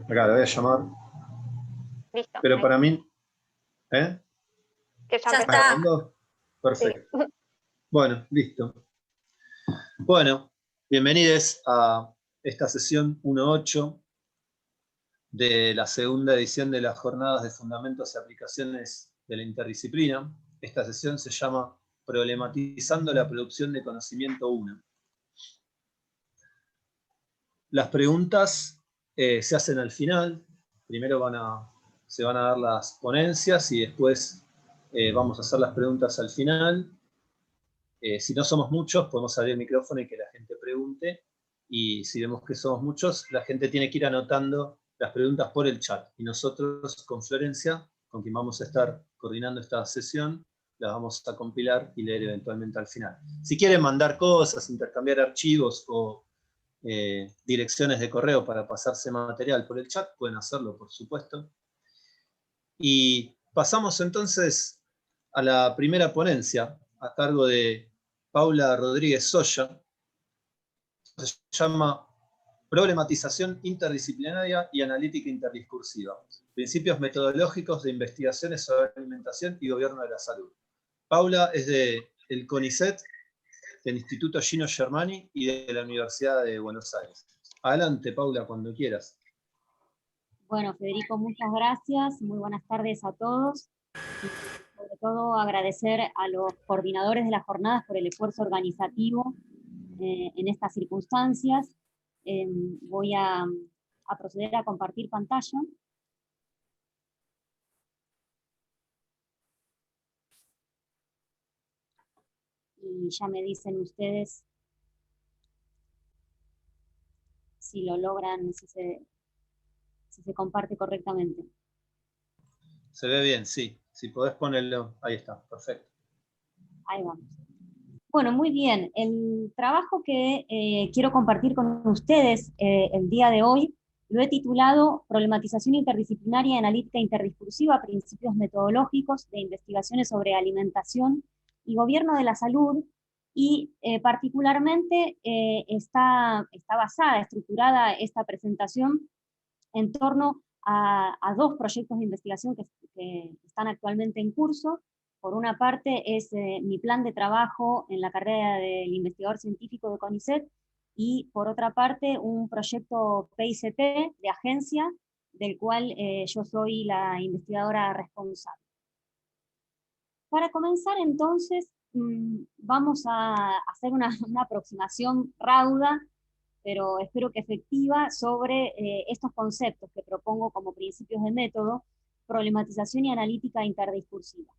Acá lo voy a llamar. Listo. Pero para mí, ¿eh? Que ya Ya empezó. está. ¿Grabando? Sí. Perfecto. Bueno, listo. Bueno, bienvenidos a esta sesión 1.8 de la segunda edición de las Jornadas de Fundamentos y Aplicaciones de la Interdisciplina. Esta sesión se llama Problematizando la producción de conocimiento 1. Las preguntas se hacen al final. Primero se van a dar las ponencias y después vamos a hacer las preguntas al final. Si no somos muchos, podemos abrir el micrófono y que la gente pregunte. Y si vemos que somos muchos, la gente tiene que ir anotando las preguntas por el chat. Y nosotros con Florencia, con quien vamos a estar coordinando esta sesión, las vamos a compilar y leer eventualmente al final. Si quieren mandar cosas, intercambiar archivos o direcciones de correo para pasarse material por el chat, pueden hacerlo, por supuesto. Y pasamos entonces a la primera ponencia, a cargo de Paula Rodríguez Soya. Se llama Problematización interdisciplinaria y analítica interdiscursiva. Principios metodológicos de investigaciones sobre alimentación y gobierno de la salud. Paula es del CONICET, del Instituto Gino Germani y de la Universidad de Buenos Aires. Adelante, Paula, cuando quieras. Bueno, Federico, muchas gracias. Muy buenas tardes a todos. Y sobre todo agradecer a los coordinadores de las jornadas por el esfuerzo organizativo en estas circunstancias. Voy a proceder a compartir pantalla. Y ya me dicen ustedes si lo logran, si se comparte correctamente. Se ve bien, sí. Si podés ponerlo, ahí está, perfecto. Ahí vamos. Bueno, muy bien. El trabajo que quiero compartir con ustedes el día de hoy lo he titulado Problematización interdisciplinaria y analítica interdiscursiva, principios metodológicos de investigaciones sobre alimentación y gobierno de la salud, y particularmente está basada, estructurada esta presentación en torno a dos proyectos de investigación que están actualmente en curso. Por una parte es mi plan de trabajo en la carrera del investigador científico de CONICET, y por otra parte un proyecto PICT de agencia, del cual yo soy la investigadora responsable. Para comenzar entonces, vamos a hacer una aproximación rauda, pero espero que efectiva, sobre estos conceptos que propongo como principios de método: problematización y analítica interdiscursiva.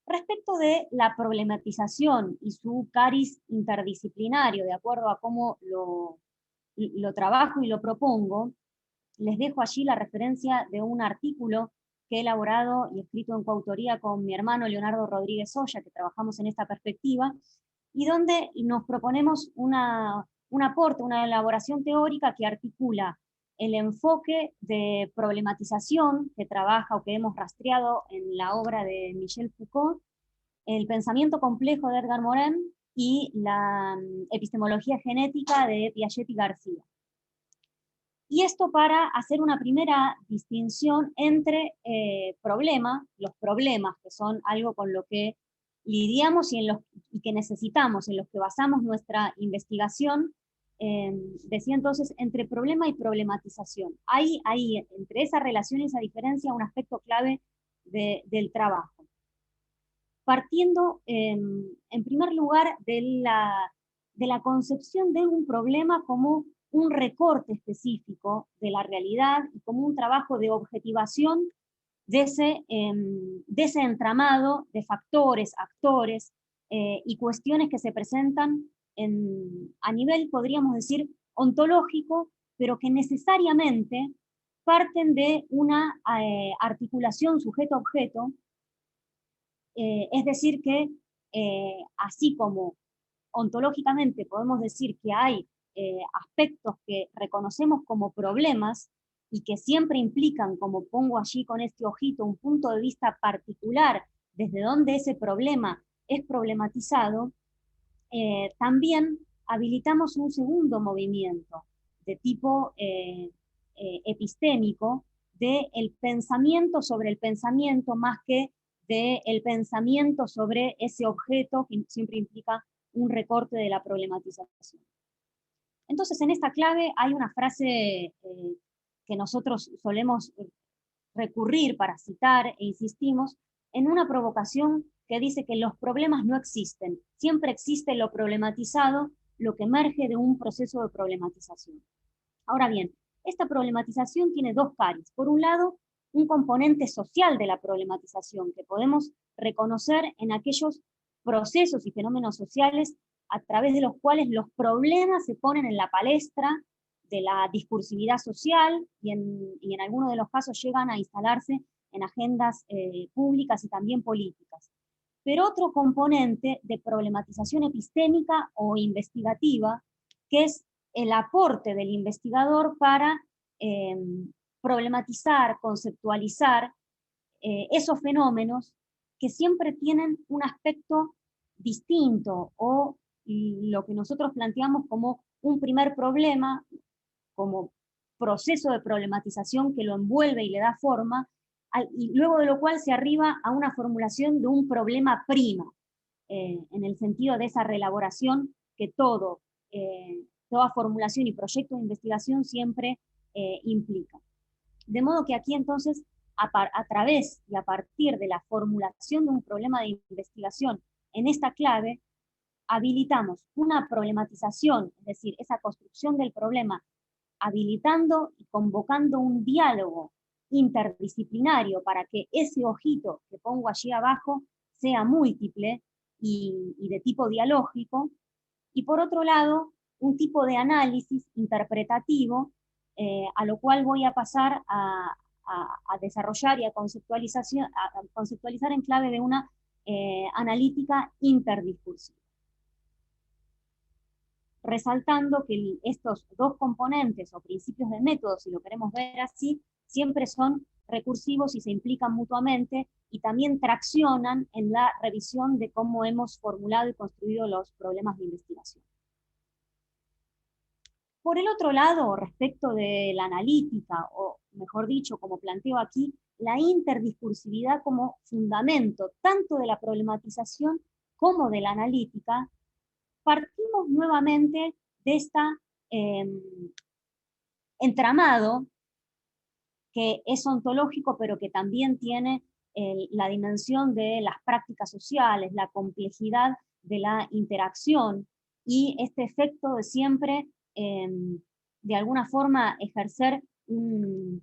Respecto de la problematización y su cariz interdisciplinario, de acuerdo a cómo lo trabajo y lo propongo, les dejo allí la referencia de un artículo que he elaborado y escrito en coautoría con mi hermano Leonardo Rodríguez Soya, que trabajamos en esta perspectiva, y donde nos proponemos un aporte, una elaboración teórica que articula el enfoque de problematización que trabaja o que hemos rastreado en la obra de Michel Foucault, el pensamiento complejo de Edgar Morin y la epistemología genética de Piaget y García. Y esto para hacer una primera distinción entre los problemas, que son algo con lo que lidiamos y que necesitamos, en los que basamos nuestra investigación. Decía entonces, entre problema y problematización. Hay entre esa relación y esa diferencia un aspecto clave del trabajo. Partiendo, en primer lugar, de la concepción de un problema como un recorte específico de la realidad y como un trabajo de objetivación de ese entramado de factores, actores y cuestiones que se presentan a nivel, podríamos decir, ontológico, pero que necesariamente parten de una articulación sujeto-objeto. Es decir que, así como ontológicamente podemos decir que hay aspectos que reconocemos como problemas y que siempre implican, como pongo allí con este ojito, un punto de vista particular desde donde ese problema es problematizado, también habilitamos un segundo movimiento de tipo epistémico del pensamiento sobre el pensamiento más que del pensamiento sobre ese objeto que siempre implica un recorte de la problematización. Entonces, en esta clave hay una frase que nosotros solemos recurrir para citar e insistimos en una provocación que dice que los problemas no existen, siempre existe lo problematizado, lo que emerge de un proceso de problematización. Ahora bien, esta problematización tiene dos caras. Por un lado, un componente social de la problematización que podemos reconocer en aquellos procesos y fenómenos sociales a través de los cuales los problemas se ponen en la palestra de la discursividad social y en algunos de los casos llegan a instalarse en agendas públicas y también políticas. Pero otro componente de problematización epistémica o investigativa, que es el aporte del investigador para problematizar, conceptualizar esos fenómenos que siempre tienen un aspecto distinto o lo que nosotros planteamos como un primer problema, como proceso de problematización que lo envuelve y le da forma, y luego de lo cual se arriba a una formulación de un problema prima, en el sentido de esa reelaboración que toda formulación y proyecto de investigación siempre implica. De modo que aquí entonces, a través y a partir de la formulación de un problema de investigación en esta clave, habilitamos una problematización, es decir, esa construcción del problema, habilitando y convocando un diálogo interdisciplinario para que ese ojito que pongo allí abajo sea múltiple y de tipo dialógico, y por otro lado, un tipo de análisis interpretativo, a lo cual voy a pasar a desarrollar y a conceptualizar en clave de una analítica interdiscursiva. Resaltando que estos dos componentes o principios del método, si lo queremos ver así, siempre son recursivos y se implican mutuamente y también traccionan en la revisión de cómo hemos formulado y construido los problemas de investigación. Por el otro lado, respecto de la analítica, o mejor dicho, como planteo aquí, la interdiscursividad como fundamento tanto de la problematización como de la analítica, partimos nuevamente de este entramado que es ontológico, pero que también tiene la dimensión de las prácticas sociales, la complejidad de la interacción y este efecto de siempre, de alguna forma, ejercer un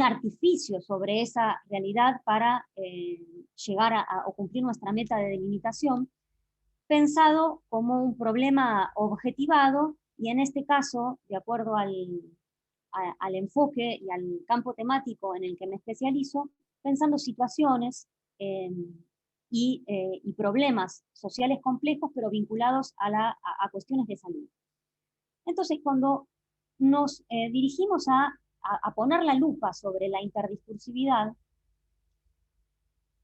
artificio sobre esa realidad para llegar o cumplir nuestra meta de delimitación, pensado como un problema objetivado y en este caso, de acuerdo al enfoque y al campo temático en el que me especializo, pensando situaciones y problemas sociales complejos, pero vinculados a cuestiones de salud. Entonces, cuando nos dirigimos a poner la lupa sobre la interdiscursividad,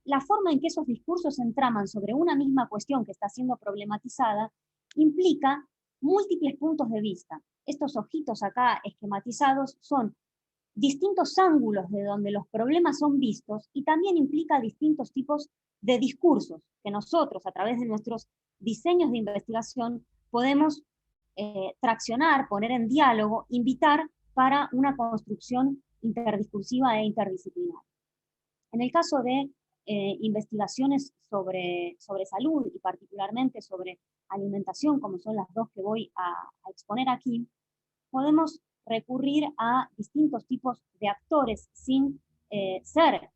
la forma en que esos discursos se entraman sobre una misma cuestión que está siendo problematizada implica múltiples puntos de vista. Estos ojitos acá esquematizados son distintos ángulos de donde los problemas son vistos y también implica distintos tipos de discursos que nosotros, a través de nuestros diseños de investigación, podemos traccionar, poner en diálogo, invitar para una construcción interdiscursiva e interdisciplinar. En el caso de investigaciones sobre salud y particularmente sobre alimentación, como son las dos que voy a exponer aquí, podemos recurrir a distintos tipos de actores sin ser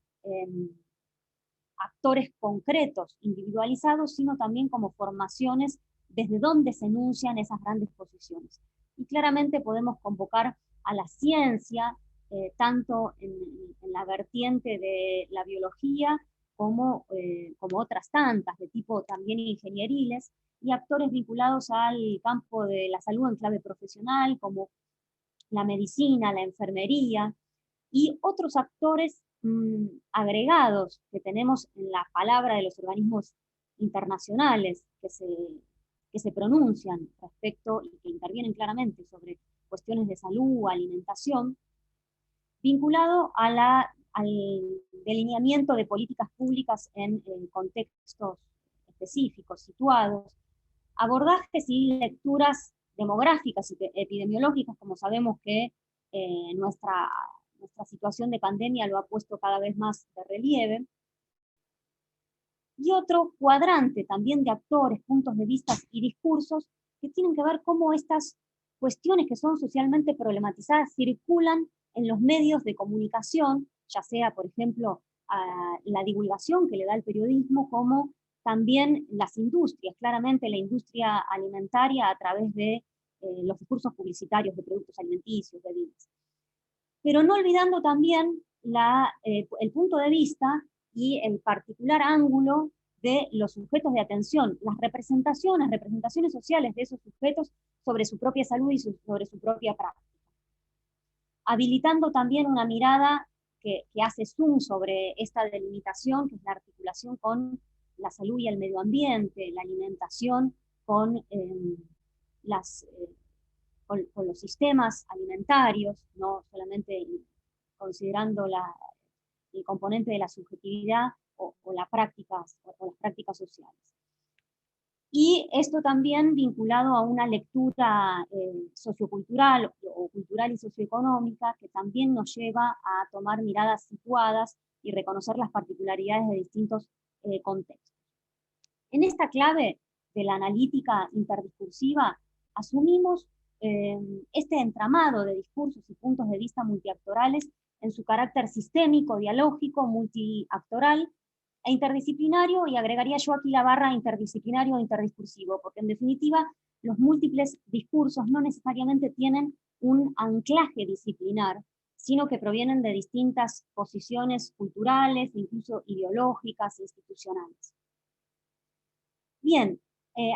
actores concretos, individualizados, sino también como formaciones desde donde se enuncian esas grandes posiciones. Y claramente podemos convocar a la ciencia, tanto en la vertiente de la biología, como otras tantas, de tipo también ingenieriles, y actores vinculados al campo de la salud en clave profesional, como la medicina, la enfermería, y otros actores agregados que tenemos en la palabra de los organismos internacionales que se pronuncian respecto y que intervienen claramente sobre cuestiones de salud, alimentación, vinculado al delineamiento de políticas públicas en contextos específicos, situados, abordajes y lecturas demográficas y epidemiológicas, como sabemos que nuestra situación de pandemia lo ha puesto cada vez más de relieve, y otro cuadrante también de actores, puntos de vista y discursos que tienen que ver cómo estas cuestiones que son socialmente problematizadas circulan en los medios de comunicación, ya sea, por ejemplo, la divulgación que le da el periodismo, como también las industrias, claramente la industria alimentaria a través de los discursos publicitarios de productos alimenticios, bebidas. Pero no olvidando también el punto de vista y el particular ángulo de los sujetos de atención, las representaciones sociales de esos sujetos sobre su propia salud y sobre su propia práctica. Habilitando también una mirada que hace zoom sobre esta delimitación, que es la articulación con la salud y el medio ambiente, la alimentación con los sistemas alimentarios, no solamente considerando el componente de la subjetividad o las prácticas sociales. Y esto también vinculado a una lectura sociocultural o cultural y socioeconómica que también nos lleva a tomar miradas situadas y reconocer las particularidades de distintos contextos. En esta clave de la analítica interdiscursiva asumimos este entramado de discursos y puntos de vista multiactorales en su carácter sistémico, dialógico, multiactoral e interdisciplinario, y agregaría yo aquí la barra interdisciplinario e interdiscursivo, porque en definitiva los múltiples discursos no necesariamente tienen un anclaje disciplinar, sino que provienen de distintas posiciones culturales, incluso ideológicas e institucionales. Bien,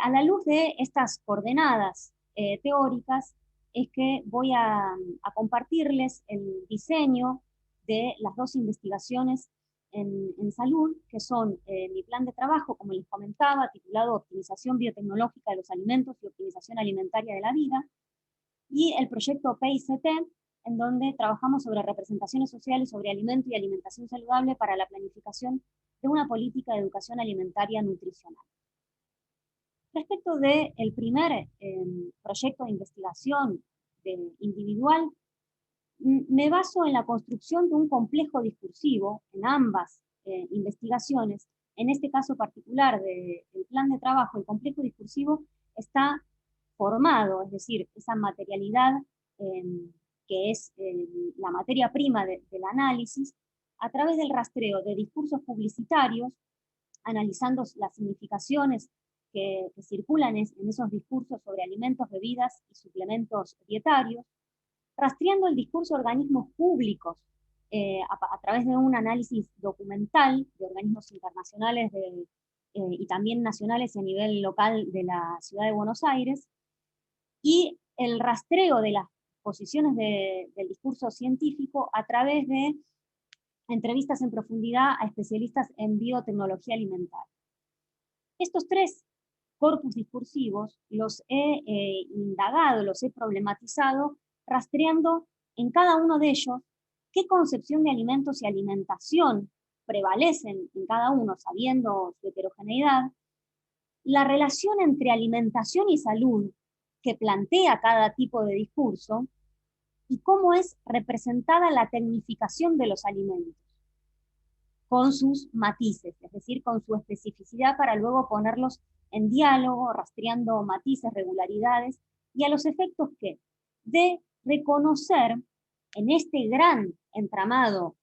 a la luz de estas coordenadas teóricas, es que voy a compartirles el diseño de las dos investigaciones en salud, que son mi plan de trabajo, como les comentaba, titulado Optimización Biotecnológica de los Alimentos y Optimización Alimentaria de la Vida, y el proyecto PICT, en donde trabajamos sobre representaciones sociales sobre alimento y alimentación saludable para la planificación de una política de educación alimentaria nutricional. Respecto del primer proyecto de investigación individual, me baso en la construcción de un complejo discursivo en ambas investigaciones. En este caso particular del plan de trabajo, el complejo discursivo está formado, es decir, esa materialidad que es la materia prima del análisis, a través del rastreo de discursos publicitarios, analizando las significaciones que circulan en esos discursos sobre alimentos, bebidas y suplementos dietarios, rastreando el discurso de organismos públicos a través de un análisis documental de organismos internacionales y también nacionales a nivel local de la ciudad de Buenos Aires, y el rastreo de las posiciones del discurso científico a través de entrevistas en profundidad a especialistas en biotecnología alimentaria. Estos tres corpus discursivos los he indagado, los he problematizado, rastreando en cada uno de ellos qué concepción de alimentos y alimentación prevalecen en cada uno, sabiendo su heterogeneidad, la relación entre alimentación y salud que plantea cada tipo de discurso, y cómo es representada la tecnificación de los alimentos, con sus matices, es decir, con su especificidad para luego ponerlos en diálogo, rastreando matices, regularidades, y a los efectos que de reconocer en este gran entramado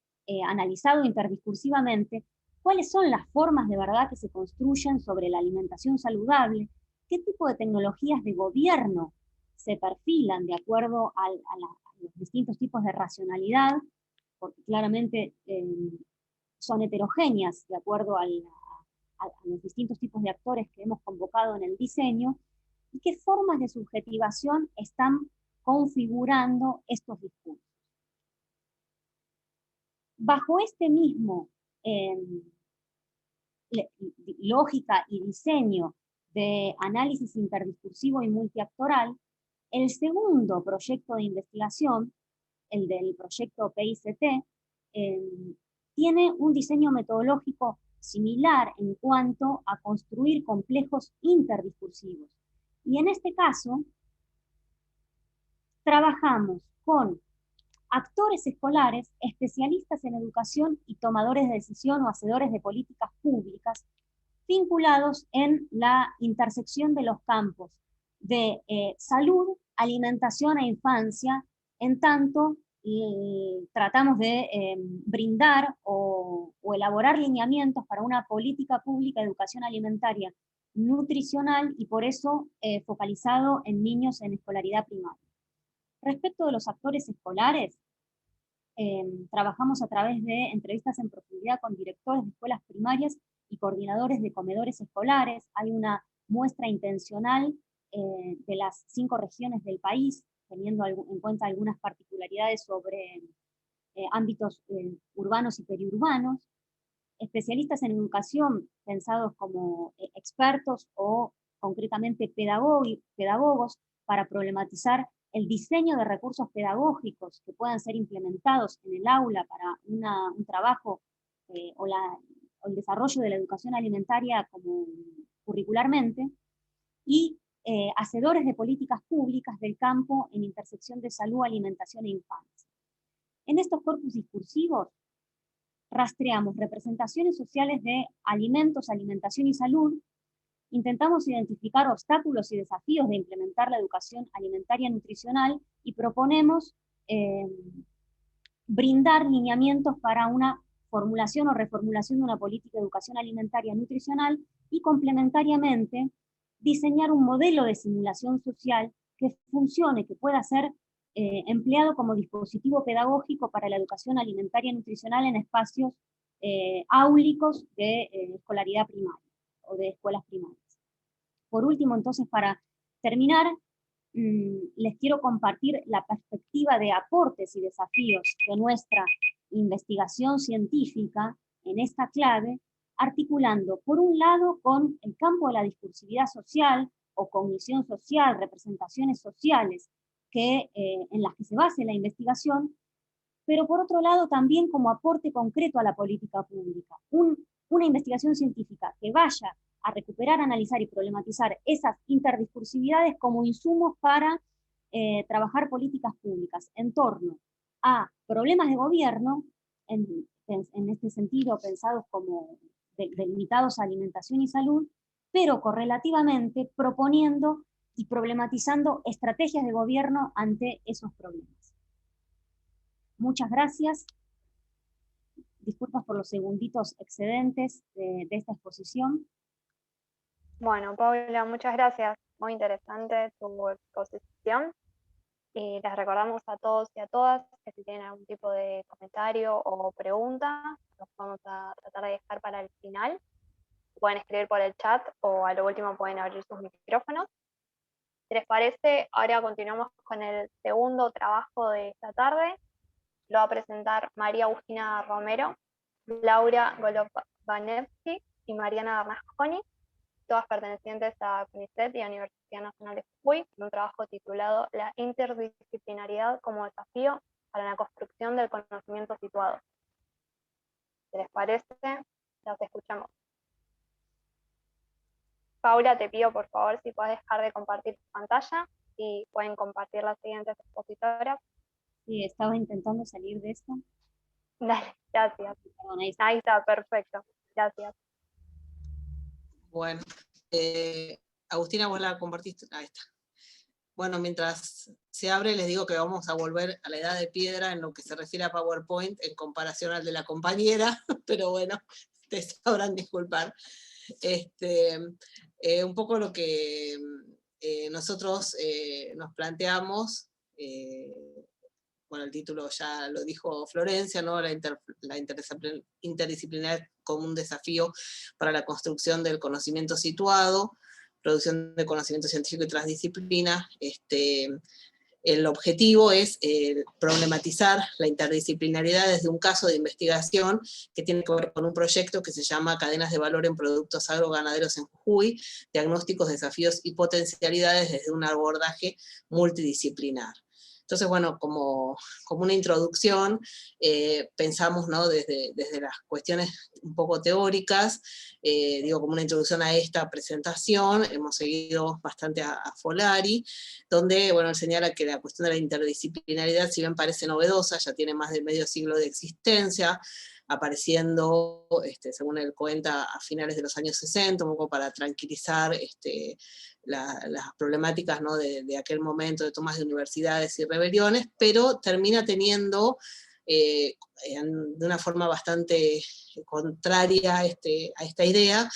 analizado interdiscursivamente cuáles son las formas de verdad que se construyen sobre la alimentación saludable, qué tipo de tecnologías de gobierno se perfilan de acuerdo a los distintos tipos de racionalidad, porque claramente son heterogéneas de acuerdo a los distintos tipos de actores que hemos convocado en el diseño, y qué formas de subjetivación están configurando estos discursos. Bajo este mismo lógica y diseño de análisis interdiscursivo y multiactoral, El segundo proyecto de investigación, el del proyecto PICT, tiene un diseño metodológico similar en cuanto a construir complejos interdiscursivos. Y en este caso, trabajamos con actores escolares, especialistas en educación y tomadores de decisión o hacedores de políticas públicas, vinculados en la intersección de los campos de salud, alimentación e infancia, en tanto tratamos de brindar o elaborar lineamientos para una política pública de educación alimentaria nutricional y por eso focalizado en niños en escolaridad primaria. Respecto de los actores escolares, trabajamos a través de entrevistas en profundidad con directores de escuelas primarias y coordinadores de comedores escolares. Hay una muestra intencional de las 5 regiones del país, teniendo en cuenta algunas particularidades sobre ámbitos urbanos y periurbanos. Especialistas en educación pensados como expertos o concretamente pedagogos para problematizar el diseño de recursos pedagógicos que puedan ser implementados en el aula para un trabajo o el desarrollo de la educación alimentaria como curricularmente, y hacedores de políticas públicas del campo en intersección de salud, alimentación e infancia. En estos corpus discursivos rastreamos representaciones sociales de alimentos, alimentación y salud, intentamos identificar obstáculos y desafíos de implementar la educación alimentaria nutricional y proponemos brindar lineamientos para una formulación o reformulación de una política de educación alimentaria nutricional y complementariamente diseñar un modelo de simulación social que funcione, que pueda ser empleado como dispositivo pedagógico para la educación alimentaria nutricional en espacios áulicos de escolaridad primaria o de escuelas primarias. Por último, entonces, para terminar, les quiero compartir la perspectiva de aportes y desafíos de nuestra investigación científica en esta clave, articulando, por un lado, con el campo de la discursividad social o cognición social, representaciones sociales en las que se base la investigación, pero por otro lado también como aporte concreto a la política pública. Una investigación científica que vaya a recuperar, analizar y problematizar esas interdiscursividades como insumos para trabajar políticas públicas en torno a problemas de gobierno, en este sentido pensados como delimitados a alimentación y salud, pero correlativamente proponiendo y problematizando estrategias de gobierno ante esos problemas. Muchas gracias. Disculpas por los segunditos excedentes de esta exposición. Bueno, Paula, muchas gracias. Muy interesante tu exposición. Y les recordamos a todos y a todas que si tienen algún tipo de comentario o pregunta, los vamos a tratar de dejar para el final. Pueden escribir por el chat o a lo último pueden abrir sus micrófonos. Si les parece, ahora continuamos con el segundo trabajo de esta tarde. Lo va a presentar María Agustina Romero, Laura Golovanevsky y Mariana Bernasconi, todas pertenecientes a CONICET y a Universidad Nacional de Jujuy, en un trabajo titulado La interdisciplinariedad como desafío para la construcción del conocimiento situado. Si les parece, las escuchamos. Paula, te pido por favor si puedes dejar de compartir tu pantalla y pueden compartir las siguientes expositoras. Sí, estaba intentando salir de esto. Dale, gracias. Perdón, ahí está, perfecto. Gracias. Bueno, Agustina, vos la compartiste. Ahí está. Bueno, mientras se abre, les digo que vamos a volver a la edad de piedra en lo que se refiere a PowerPoint en comparación al de la compañera, pero bueno, ustedes sabrán disculpar. Un poco lo que nosotros nos planteamos, bueno, el título ya lo dijo Florencia, ¿no? La interdisciplinaridad como un desafío para la construcción del conocimiento situado, producción de conocimiento científico y transdisciplina. El objetivo es problematizar la interdisciplinariedad desde un caso de investigación que tiene que ver con un proyecto que se llama Cadenas de Valor en Productos Agroganaderos en Jujuy, diagnósticos, desafíos y potencialidades desde un abordaje multidisciplinar. Entonces, bueno, como una introducción, pensamos, ¿no?, desde las cuestiones un poco teóricas, digo, como una introducción a esta presentación, hemos seguido bastante a Folari, donde, bueno, él señala que la cuestión de la interdisciplinaridad, si bien parece novedosa, ya tiene más de medio siglo de existencia, apareciendo, según él cuenta, a finales de los años 60, un poco para tranquilizar las problemáticas, ¿no?, de aquel momento de tomas de universidades y rebeliones, pero termina teniendo, de una forma bastante contraria a esta idea,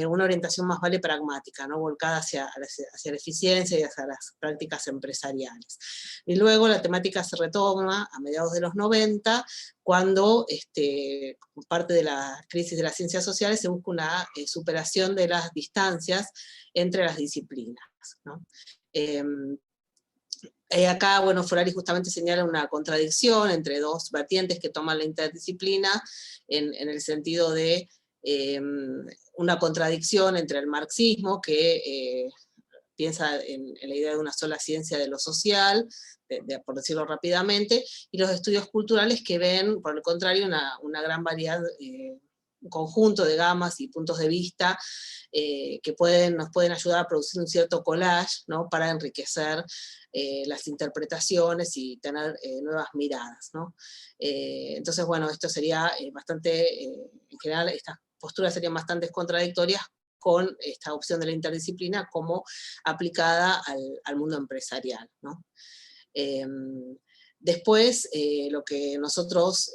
una orientación más pragmática, ¿no?, volcada hacia la eficiencia y hacia las prácticas empresariales. Y luego la temática se retoma a mediados de los 90, cuando, como parte de la crisis de las ciencias sociales, se busca una superación de las distancias entre las disciplinas, ¿no? Acá, bueno, Folari justamente señala una contradicción entre dos vertientes que toman la interdisciplina, en el sentido de una contradicción entre el marxismo, que piensa en la idea de una sola ciencia de lo social, por decirlo rápidamente, y los estudios culturales que ven, por el contrario, una gran variedad, un conjunto de gamas y puntos de vista que nos pueden ayudar a producir un cierto collage, ¿no?, para enriquecer las interpretaciones y tener nuevas miradas, ¿no? Entonces, bueno, esto sería bastante, en general, estas posturas serían bastante contradictorias con esta opción de la interdisciplina como aplicada al mundo empresarial, ¿no? Después, lo que nosotros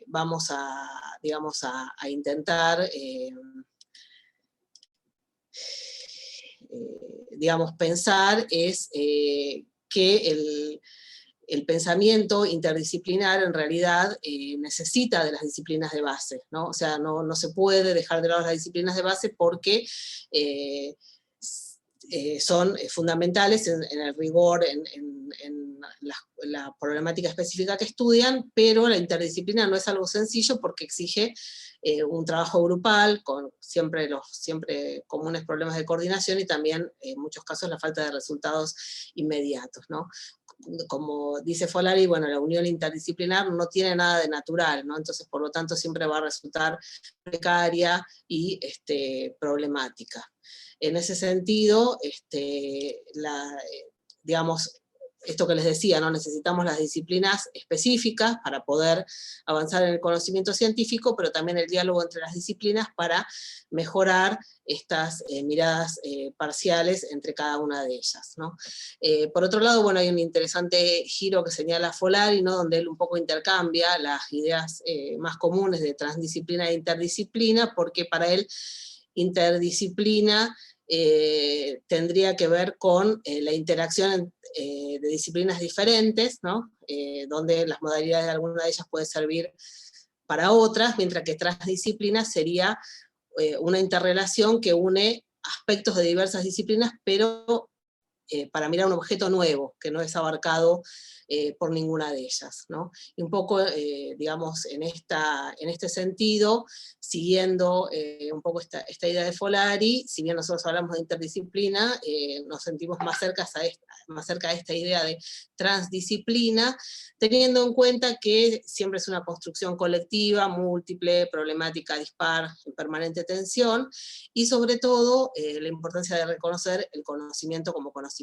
vamos a, digamos, a intentar, digamos, pensar es que el pensamiento interdisciplinar en realidad necesita de las disciplinas de base, ¿no? O sea, no se puede dejar de lado las disciplinas de base porque son fundamentales en el rigor, en la problemática específica que estudian, pero la interdisciplina no es algo sencillo porque exige un trabajo grupal, con siempre comunes problemas de coordinación y también en muchos casos la falta de resultados inmediatos, ¿no? Como dice Folari, bueno, la unión interdisciplinar no tiene nada de natural, ¿no? Entonces, por lo tanto, siempre va a resultar precaria y problemática. En ese sentido, digamos, esto que les decía, ¿no?, necesitamos las disciplinas específicas para poder avanzar en el conocimiento científico, pero también el diálogo entre las disciplinas para mejorar estas miradas parciales entre cada una de ellas, ¿no? Por otro lado, bueno, hay un interesante giro que señala Folari, ¿no?, donde él un poco intercambia las ideas más comunes de transdisciplina e interdisciplina, porque para él interdisciplina tendría que ver con la interacción de disciplinas diferentes, ¿no? Donde las modalidades de alguna de ellas pueden servir para otras, mientras que transdisciplina sería una interrelación que une aspectos de diversas disciplinas, pero para mirar un objeto nuevo, que no es abarcado por ninguna de ellas, ¿no? Y un poco, digamos, en este sentido, siguiendo un poco esta idea de Folari, si bien nosotros hablamos de interdisciplina, nos sentimos más cerca a esta idea de transdisciplina, teniendo en cuenta que siempre es una construcción colectiva, múltiple, problemática, dispar, en permanente tensión, y sobre todo la importancia de reconocer el conocimiento como conocimiento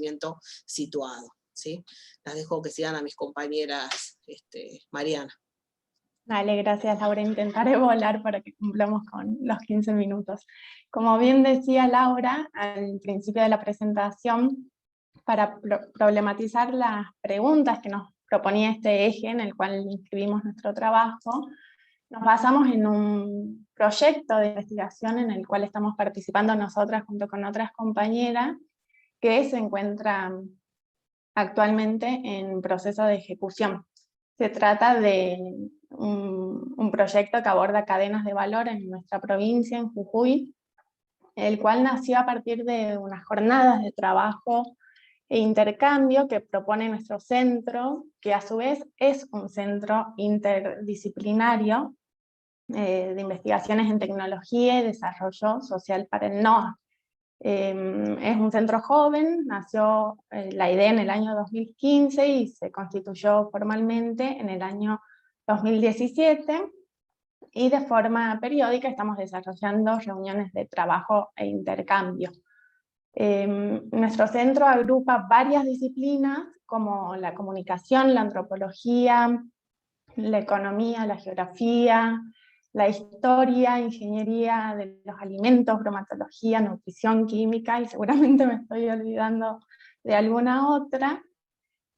situado, ¿sí? Las dejo que sigan a mis compañeras, Mariana. Dale, gracias Laura, intentaré volar para que cumplamos con los 15 minutos. Como bien decía Laura al principio de la presentación, para problematizar las preguntas que nos proponía este eje en el cual inscribimos nuestro trabajo, nos basamos en un proyecto de investigación en el cual estamos participando nosotras junto con otras compañeras que se encuentran actualmente en proceso de ejecución. Se trata de un proyecto que aborda cadenas de valor en nuestra provincia, en Jujuy, el cual nació a partir de unas jornadas de trabajo e intercambio que propone nuestro centro, que a su vez es un centro interdisciplinario de investigaciones en tecnología y desarrollo social para el NOA. Es un centro joven, nació la idea en el año 2015 y se constituyó formalmente en el año 2017, y de forma periódica estamos desarrollando reuniones de trabajo e intercambio. Nuestro centro agrupa varias disciplinas como la comunicación, la antropología, la economía, la geografía, la historia, ingeniería de los alimentos, bromatología, nutrición, química, y seguramente me estoy olvidando de alguna otra.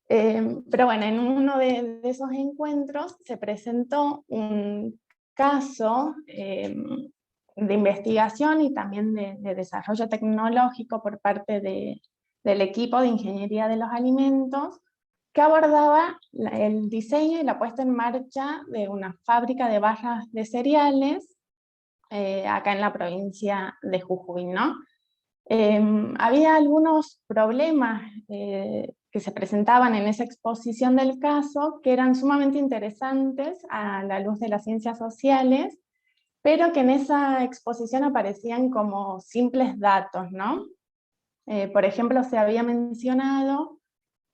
Pero bueno, en uno de esos encuentros se presentó un caso de investigación y también de desarrollo tecnológico por parte del equipo de ingeniería de los alimentos, que abordaba el diseño y la puesta en marcha de una fábrica de barras de cereales acá en la provincia de Jujuy, ¿no? Había algunos problemas que se presentaban en esa exposición del caso que eran sumamente interesantes a la luz de las ciencias sociales, pero que en esa exposición aparecían como simples datos, ¿no? Por ejemplo, se había mencionado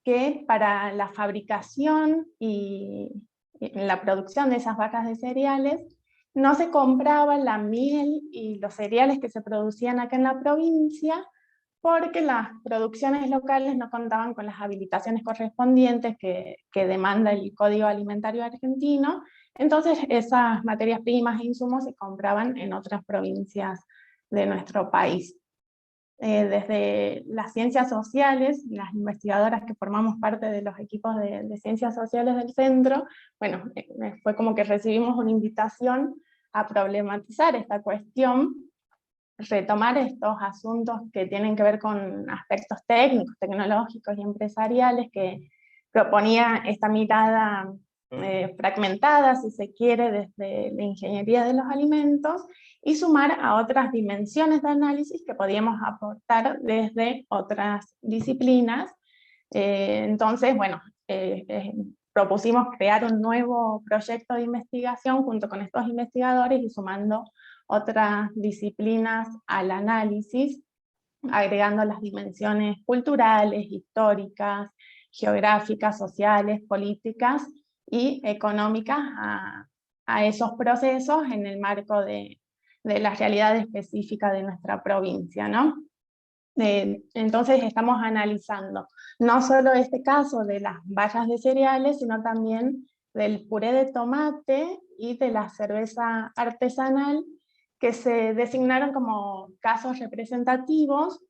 que para la fabricación y la producción de esas vacas de cereales no se compraba la miel y los cereales que se producían acá en la provincia, porque las producciones locales no contaban con las habilitaciones correspondientes que demanda el Código Alimentario Argentino. Entonces esas materias primas e insumos se compraban en otras provincias de nuestro país. Desde las ciencias sociales, las investigadoras que formamos parte de los equipos de ciencias sociales del centro, bueno, fue como que recibimos una invitación a problematizar esta cuestión, retomar estos asuntos que tienen que ver con aspectos técnicos, tecnológicos y empresariales que proponía esta mirada fragmentada, si se quiere, desde la ingeniería de los alimentos, y sumar a otras dimensiones de análisis que podíamos aportar desde otras disciplinas. Entonces, bueno, propusimos crear un nuevo proyecto de investigación junto con estos investigadores y sumando otras disciplinas al análisis, agregando las dimensiones culturales, históricas, geográficas, sociales, políticas y económicas a esos procesos en el marco de la realidad específica de nuestra provincia, ¿no? Entonces estamos analizando no solo este caso de las vallas de cereales, sino también del puré de tomate y de la cerveza artesanal, que se designaron como casos representativos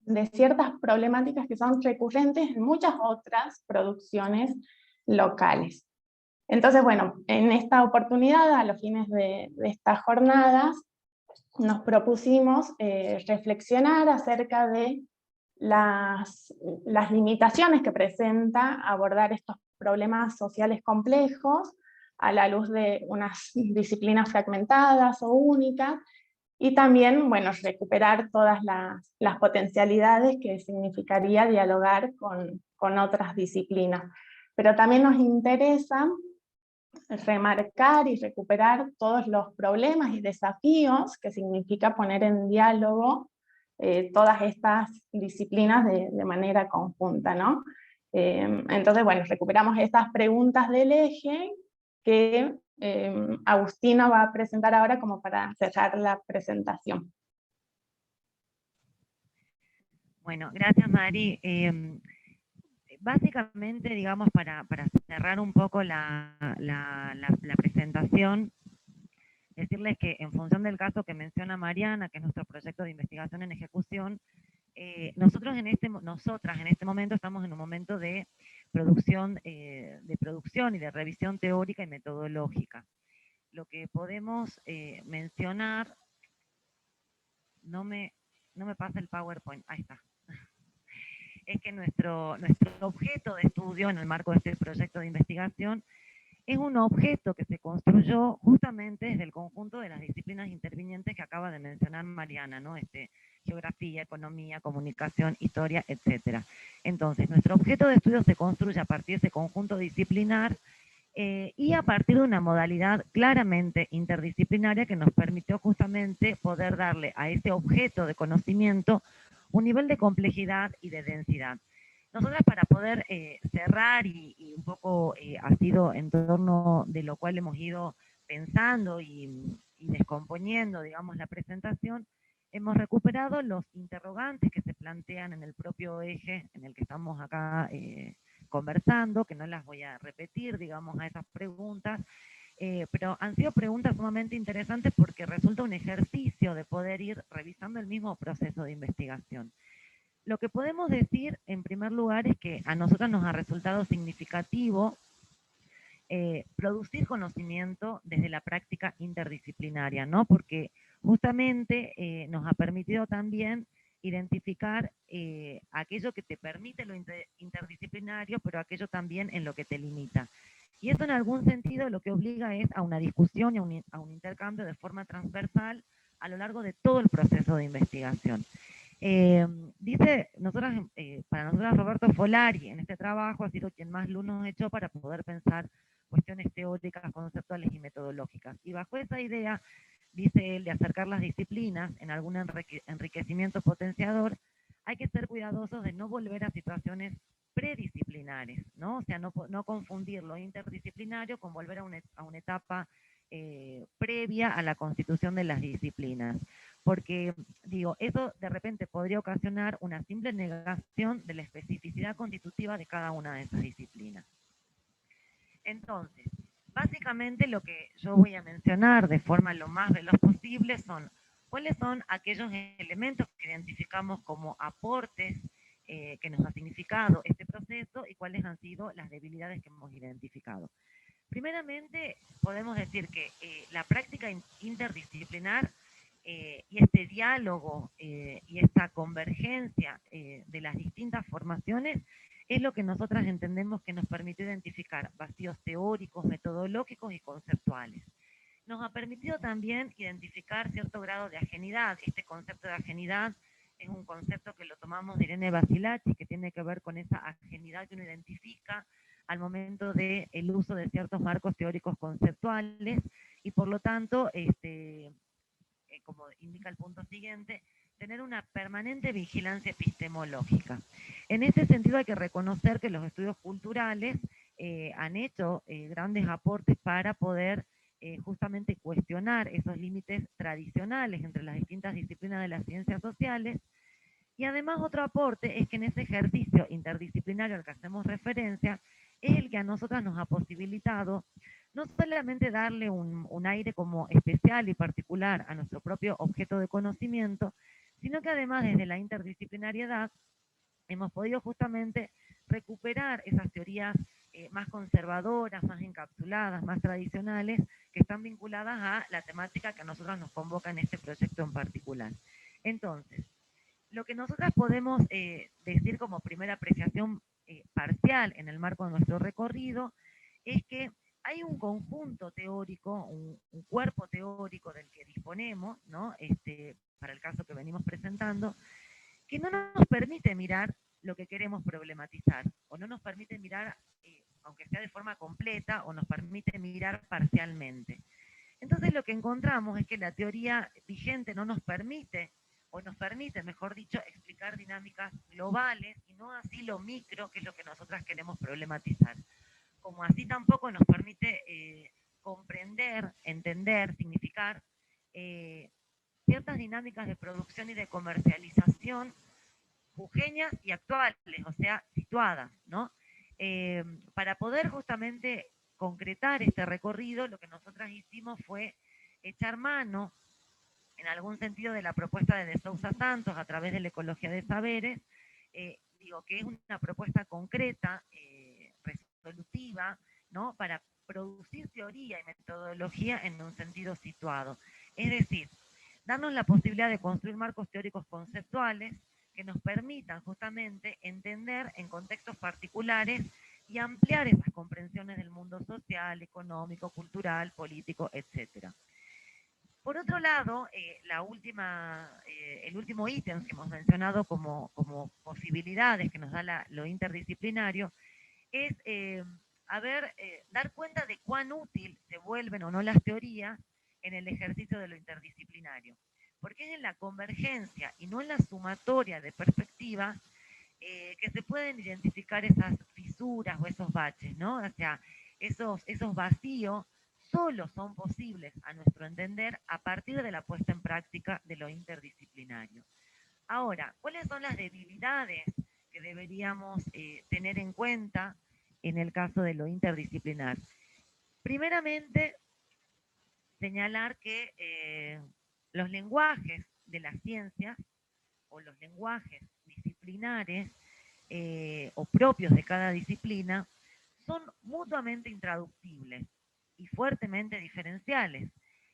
de ciertas problemáticas que son recurrentes en muchas otras producciones locales. Entonces, bueno, en esta oportunidad, a los fines de estas jornadas, nos propusimos reflexionar acerca de las limitaciones que presenta abordar estos problemas sociales complejos a la luz de unas disciplinas fragmentadas o únicas, y también, bueno, recuperar todas las potencialidades que significaría dialogar con otras disciplinas. Pero también nos interesa remarcar y recuperar todos los problemas y desafíos que significa poner en diálogo todas estas disciplinas de manera conjunta, ¿no? Entonces, bueno, recuperamos estas preguntas del eje que Agustina va a presentar ahora como para cerrar la presentación. Bueno, gracias Mari. Básicamente, digamos, para cerrar un poco la presentación, decirles que en función del caso que menciona Mariana, que es nuestro proyecto de investigación en ejecución, nosotras en este momento estamos en un momento de producción y de revisión teórica y metodológica. Lo que podemos mencionar, no me pasa el PowerPoint, ahí está. Es que nuestro objeto de estudio en el marco de este proyecto de investigación es un objeto que se construyó justamente desde el conjunto de las disciplinas intervinientes que acaba de mencionar Mariana, ¿no? Geografía, economía, comunicación, historia, etc. Entonces, nuestro objeto de estudio se construye a partir de ese conjunto disciplinar y a partir de una modalidad claramente interdisciplinaria que nos permitió justamente poder darle a ese objeto de conocimiento un nivel de complejidad y de densidad. Nosotras, para poder cerrar y un poco ha sido en torno de lo cual hemos ido pensando y descomponiendo, digamos, la presentación, hemos recuperado los interrogantes que se plantean en el propio eje en el que estamos acá conversando, que no las voy a repetir, digamos, a esas preguntas, pero han sido preguntas sumamente interesantes porque resulta un ejercicio de poder ir revisando el mismo proceso de investigación. Lo que podemos decir, en primer lugar, es que a nosotros nos ha resultado significativo producir conocimiento desde la práctica interdisciplinaria, ¿no? Porque justamente nos ha permitido también identificar aquello que te permite lo interdisciplinario, pero aquello también en lo que te limita. Y eso en algún sentido lo que obliga es a una discusión y a un intercambio de forma transversal a lo largo de todo el proceso de investigación. Para nosotras Roberto Folari en este trabajo ha sido quien más luz nos echó para poder pensar cuestiones teóricas, conceptuales y metodológicas. Y bajo esa idea, dice él, de acercar las disciplinas en algún enriquecimiento potenciador, hay que ser cuidadosos de no volver a situaciones predisciplinares, ¿no? O sea, no confundir lo interdisciplinario con volver a una etapa previa a la constitución de las disciplinas. Porque, digo, eso de repente podría ocasionar una simple negación de la especificidad constitutiva de cada una de esas disciplinas. Entonces, básicamente lo que yo voy a mencionar de forma lo más veloz posible son cuáles son aquellos elementos que identificamos como aportes que nos ha significado este proceso y cuáles han sido las debilidades que hemos identificado. Primeramente, podemos decir que la práctica interdisciplinar y este diálogo y esta convergencia de las distintas formaciones es lo que nosotras entendemos que nos permite identificar vacíos teóricos, metodológicos y conceptuales. Nos ha permitido también identificar cierto grado de ajenidad. Este concepto de ajenidad es un concepto que lo tomamos de Irene Basilacci, que tiene que ver con esa ajenidad que uno identifica al momento del uso de ciertos marcos teóricos conceptuales, y por lo tanto, como indica el punto siguiente, tener una permanente vigilancia epistemológica. En ese sentido hay que reconocer que los estudios culturales han hecho grandes aportes para poder justamente cuestionar esos límites tradicionales entre las distintas disciplinas de las ciencias sociales. Y además otro aporte es que en ese ejercicio interdisciplinario al que hacemos referencia es el que a nosotras nos ha posibilitado no solamente darle un aire como especial y particular a nuestro propio objeto de conocimiento, sino que además desde la interdisciplinariedad hemos podido justamente recuperar esas teorías más conservadoras, más encapsuladas, más tradicionales, que están vinculadas a la temática que a nosotros nos convoca en este proyecto en particular. Entonces, lo que nosotras podemos decir como primera apreciación parcial en el marco de nuestro recorrido es que hay un conjunto teórico, un cuerpo teórico del que disponemos, ¿no? Para el caso que venimos presentando, que no nos permite mirar lo que queremos problematizar, o no nos permite mirar, aunque sea de forma completa, o nos permite mirar parcialmente. Entonces lo que encontramos es que la teoría vigente no nos permite, o nos permite, mejor dicho, explicar dinámicas globales, y no así lo micro, que es lo que nosotras queremos problematizar. Como así tampoco nos permite comprender, entender, significar ciertas dinámicas de producción y de comercialización jujeñas y actuales, o sea, situadas, ¿no? Para poder justamente concretar este recorrido, lo que nosotras hicimos fue echar mano, en algún sentido, de la propuesta de Sousa Santos a través de la ecología de saberes, digo que es una propuesta concreta, resolutiva, ¿no? Para producir teoría y metodología en un sentido situado. Es decir, darnos la posibilidad de construir marcos teóricos conceptuales que nos permitan justamente entender en contextos particulares y ampliar esas comprensiones del mundo social, económico, cultural, político, etc. Por otro lado, el último ítem que hemos mencionado como posibilidades que nos da lo interdisciplinario es dar cuenta de cuán útil se vuelven o no las teorías en el ejercicio de lo interdisciplinario. Porque es en la convergencia y no en la sumatoria de perspectivas que se pueden identificar esas fisuras o esos baches, ¿no? O sea, esos vacíos solo son posibles, a nuestro entender, a partir de la puesta en práctica de lo interdisciplinario. Ahora, ¿cuáles son las debilidades que deberíamos tener en cuenta en el caso de lo interdisciplinar? Primeramente, señalar que los lenguajes de las ciencias o los lenguajes disciplinares o propios de cada disciplina son mutuamente intraductibles y fuertemente diferenciales.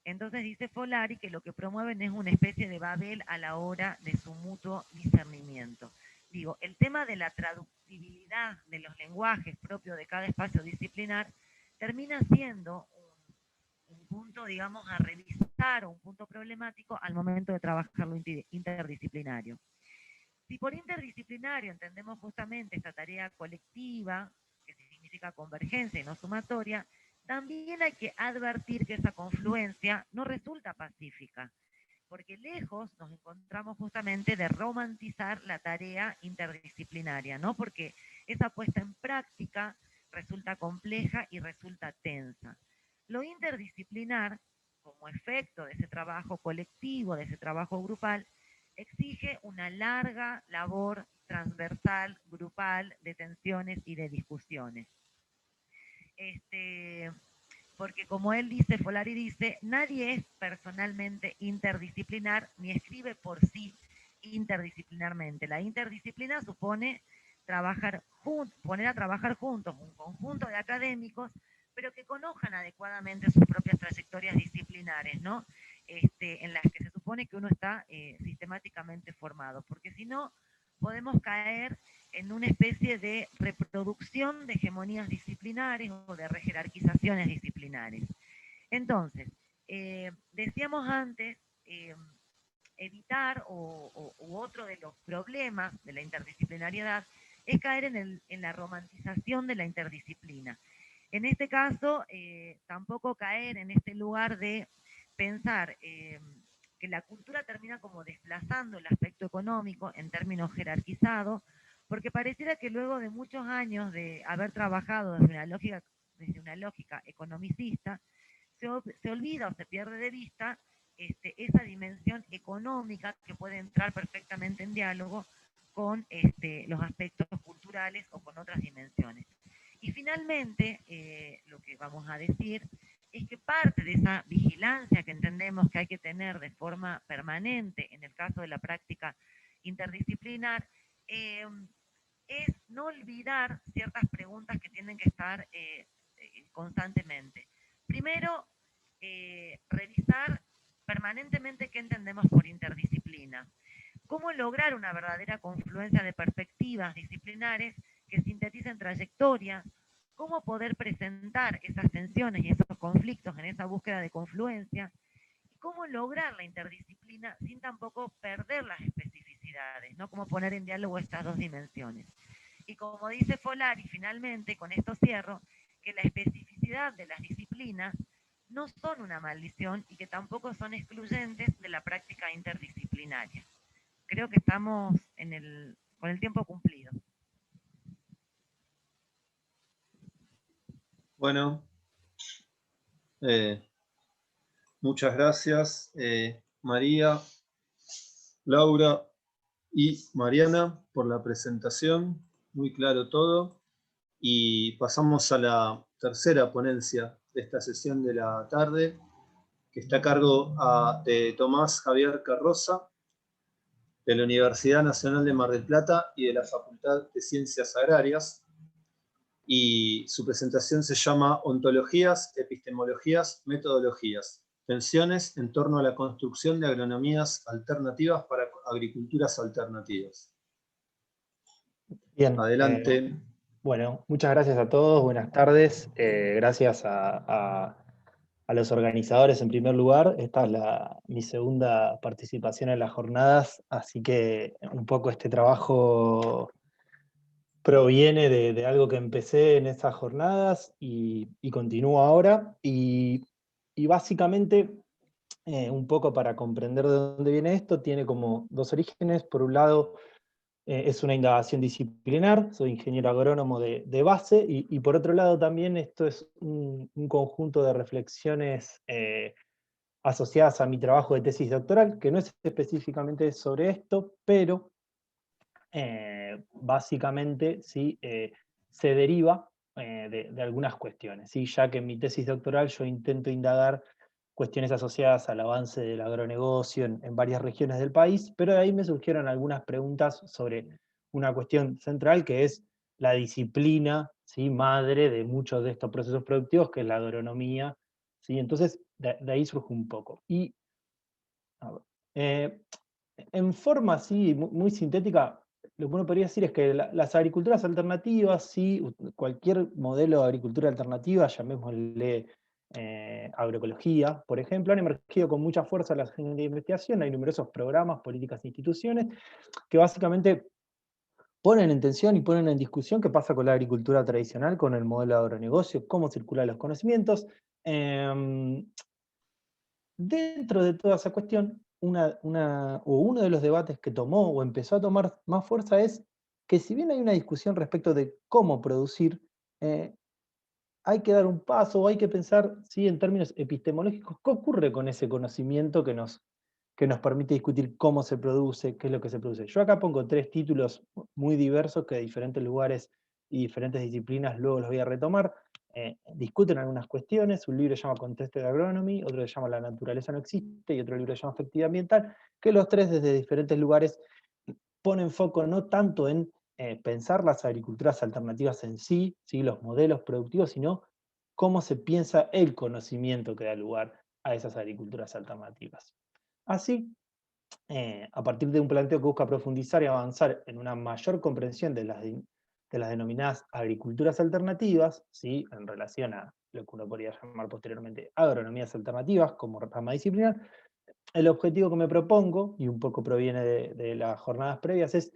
Entonces dice Folari que lo que promueven es una especie de Babel a la hora de su mutuo discernimiento. Digo, el tema de la traductibilidad de los lenguajes propios de cada espacio disciplinar termina siendo un punto, digamos, a revisar o un punto problemático al momento de trabajar lo interdisciplinario. Si por interdisciplinario entendemos justamente esta tarea colectiva, que significa convergencia y no sumatoria, también hay que advertir que esa confluencia no resulta pacífica, porque lejos nos encontramos justamente de romantizar la tarea interdisciplinaria, ¿no? Porque esa puesta en práctica resulta compleja y resulta tensa. Lo interdisciplinar, como efecto de ese trabajo colectivo, de ese trabajo grupal, exige una larga labor transversal, grupal, de tensiones y de discusiones. Porque como él dice, Folari dice, nadie es personalmente interdisciplinar ni escribe por sí interdisciplinarmente. La interdisciplina supone poner a trabajar juntos un conjunto de académicos, pero que conozcan adecuadamente sus propias trayectorias disciplinares, ¿no? En las que se supone que uno está sistemáticamente formado, porque si no, podemos caer en una especie de reproducción de hegemonías disciplinares o de rejerarquizaciones disciplinares. Entonces, decíamos antes, evitar u otro de los problemas de la interdisciplinariedad es caer en la romantización de la interdisciplina. En este caso, tampoco caer en este lugar de pensar que la cultura termina como desplazando el aspecto económico en términos jerarquizados, porque pareciera que luego de muchos años de haber trabajado desde una lógica economicista, se olvida o se pierde de vista esa dimensión económica que puede entrar perfectamente en diálogo con los aspectos culturales o con otras dimensiones. Y finalmente, lo que vamos a decir es que parte de esa vigilancia que entendemos que hay que tener de forma permanente en el caso de la práctica interdisciplinar es no olvidar ciertas preguntas que tienen que estar constantemente. Primero, revisar permanentemente qué entendemos por interdisciplina. ¿Cómo lograr una verdadera confluencia de perspectivas disciplinares que sinteticen trayectorias? ¿Cómo poder presentar esas tensiones y esos conflictos en esa búsqueda de confluencia? ¿Y cómo lograr la interdisciplina sin tampoco perder las especificidades? ¿No? ¿Cómo poner en diálogo estas dos dimensiones? Y como dice Folari, finalmente, con esto cierro, que la especificidad de las disciplinas no son una maldición y que tampoco son excluyentes de la práctica interdisciplinaria. Creo que estamos con el tiempo cumplido. Bueno, muchas gracias, María, Laura y Mariana, por la presentación. Muy claro todo. Y pasamos a la tercera ponencia de esta sesión de la tarde, que está a cargo de Tomás Javier Carroza, de la Universidad Nacional de Mar del Plata y de la Facultad de Ciencias Agrarias. Y su presentación se llama Ontologías, Epistemologías, Metodologías. Tensiones en torno a la construcción de agronomías alternativas para agriculturas alternativas. Bien. Adelante. Bueno, muchas gracias a todos, buenas tardes. Gracias a los organizadores en primer lugar. Esta es mi segunda participación en las jornadas, así que un poco este trabajo proviene de algo que empecé en esas jornadas y continúo ahora. Y básicamente, un poco para comprender de dónde viene esto, tiene como dos orígenes. Por un lado, es una indagación disciplinar, soy ingeniero agrónomo de base, y por otro lado también esto es un conjunto de reflexiones asociadas a mi trabajo de tesis doctoral, que no es específicamente sobre esto, pero básicamente sí, se deriva de algunas cuestiones, ¿sí? Ya que en mi tesis doctoral yo intento indagar cuestiones asociadas al avance del agronegocio en varias regiones del país, pero de ahí me surgieron algunas preguntas sobre una cuestión central, que es la disciplina, ¿sí?, madre de muchos de estos procesos productivos, que es la agronomía, ¿sí? Entonces, de ahí surge un poco. Y, a ver, en forma así, muy sintética, lo que uno podría decir es que las agriculturas alternativas, sí, cualquier modelo de agricultura alternativa, llamémosle agroecología, por ejemplo, han emergido con mucha fuerza las agencias de investigación. Hay numerosos programas, políticas e instituciones que básicamente ponen en tensión y ponen en discusión qué pasa con la agricultura tradicional, con el modelo de agronegocio, cómo circulan los conocimientos. Dentro de toda esa cuestión, uno de los debates que tomó o empezó a tomar más fuerza es que, si bien hay una discusión respecto de cómo producir, hay que dar un paso, o hay que pensar, ¿sí?, en términos epistemológicos, qué ocurre con ese conocimiento que nos permite discutir cómo se produce, qué es lo que se produce. Yo acá pongo 3 títulos muy diversos que de diferentes lugares y diferentes disciplinas luego los voy a retomar. Discuten algunas cuestiones. Un libro se llama Contexto de Agronomy, otro se llama La naturaleza no existe, y otro libro se llama Afectividad ambiental, que los 3 desde diferentes lugares ponen foco no tanto en pensar las agriculturas alternativas en sí, ¿sí?, los modelos productivos, sino cómo se piensa el conocimiento que da lugar a esas agriculturas alternativas. Así, a partir de un planteo que busca profundizar y avanzar en una mayor comprensión de las denominadas agriculturas alternativas, ¿sí?, en relación a lo que uno podría llamar posteriormente agronomías alternativas como rama disciplinar, el objetivo que me propongo, y un poco proviene de las jornadas previas, es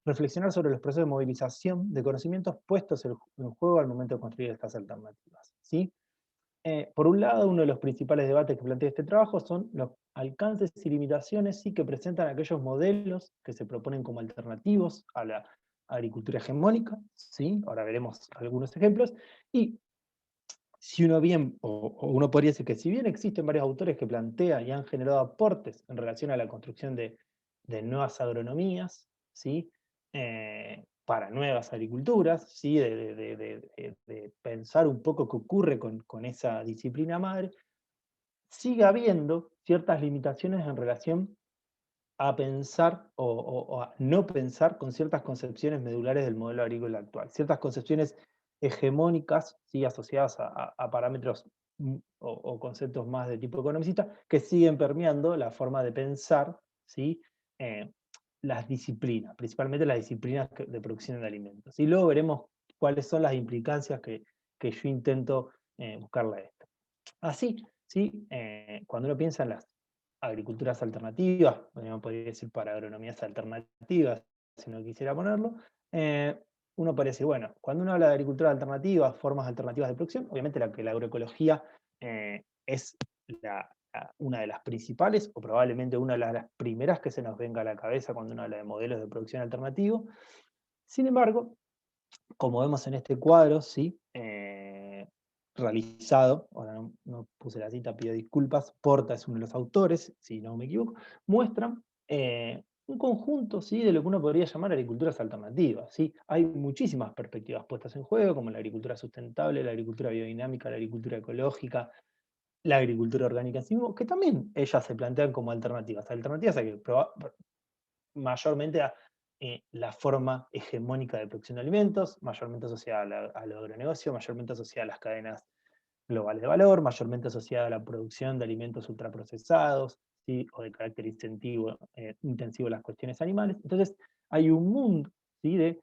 reflexionar sobre los procesos de movilización de conocimientos puestos en juego al momento de construir estas alternativas, ¿sí? Por un lado, uno de los principales debates que plantea este trabajo son los alcances y limitaciones, sí, que presentan aquellos modelos que se proponen como alternativos a la agricultura hegemónica, ¿sí? Ahora veremos algunos ejemplos. Y si uno bien, o uno podría decir que si bien existen varios autores que plantean y han generado aportes en relación a la construcción de nuevas agronomías, ¿sí?, para nuevas agriculturas, ¿sí?, de pensar un poco qué ocurre con esa disciplina madre, sigue habiendo ciertas limitaciones en relación a pensar o a no pensar con ciertas concepciones medulares del modelo agrícola actual, ciertas concepciones hegemónicas, ¿sí?, asociadas a parámetros o conceptos más de tipo economicista, que siguen permeando la forma de pensar, ¿sí?, las disciplinas, principalmente las disciplinas de producción de alimentos. Y luego veremos cuáles son las implicancias que yo intento buscarle a esto. Así, ¿sí? Cuando uno piensa en las agriculturas alternativas, uno podría decir para agronomías alternativas, si no quisiera ponerlo, uno podría decir, bueno, cuando uno habla de agricultura alternativa, formas alternativas de producción, obviamente la agroecología es una de las principales, o probablemente una de las primeras que se nos venga a la cabeza cuando uno habla de modelos de producción alternativo. Sin embargo, como vemos en este cuadro, ¿sí?, realizado, ahora no puse la cita, pido disculpas, Porta es uno de los autores, si no me equivoco, muestran un conjunto, ¿sí?, de lo que uno podría llamar agriculturas alternativas, ¿sí? Hay muchísimas perspectivas puestas en juego, como la agricultura sustentable, la agricultura biodinámica, la agricultura ecológica, la agricultura orgánica en sí mismo, que también ellas se plantean como alternativas a que mayormente a la forma hegemónica de producción de alimentos, mayormente asociada al agronegocio, mayormente asociada a las cadenas globales de valor, mayormente asociada a la producción de alimentos ultraprocesados, ¿sí?, o de carácter intensivo en las cuestiones animales. Entonces, hay un mundo, ¿sí?, de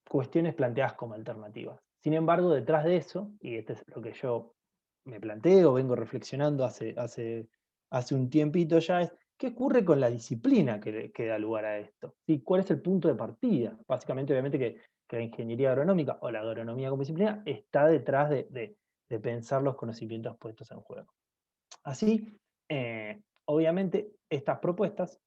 cuestiones planteadas como alternativas. Sin embargo, detrás de eso, y este es lo que yo me planteo, vengo reflexionando hace un tiempito ya, es qué ocurre con la disciplina que da lugar a esto. ¿Sí? ¿Cuál es el punto de partida? Básicamente, obviamente, que la ingeniería agronómica o la agronomía como disciplina está detrás de pensar los conocimientos puestos en juego. Así, obviamente, estas propuestas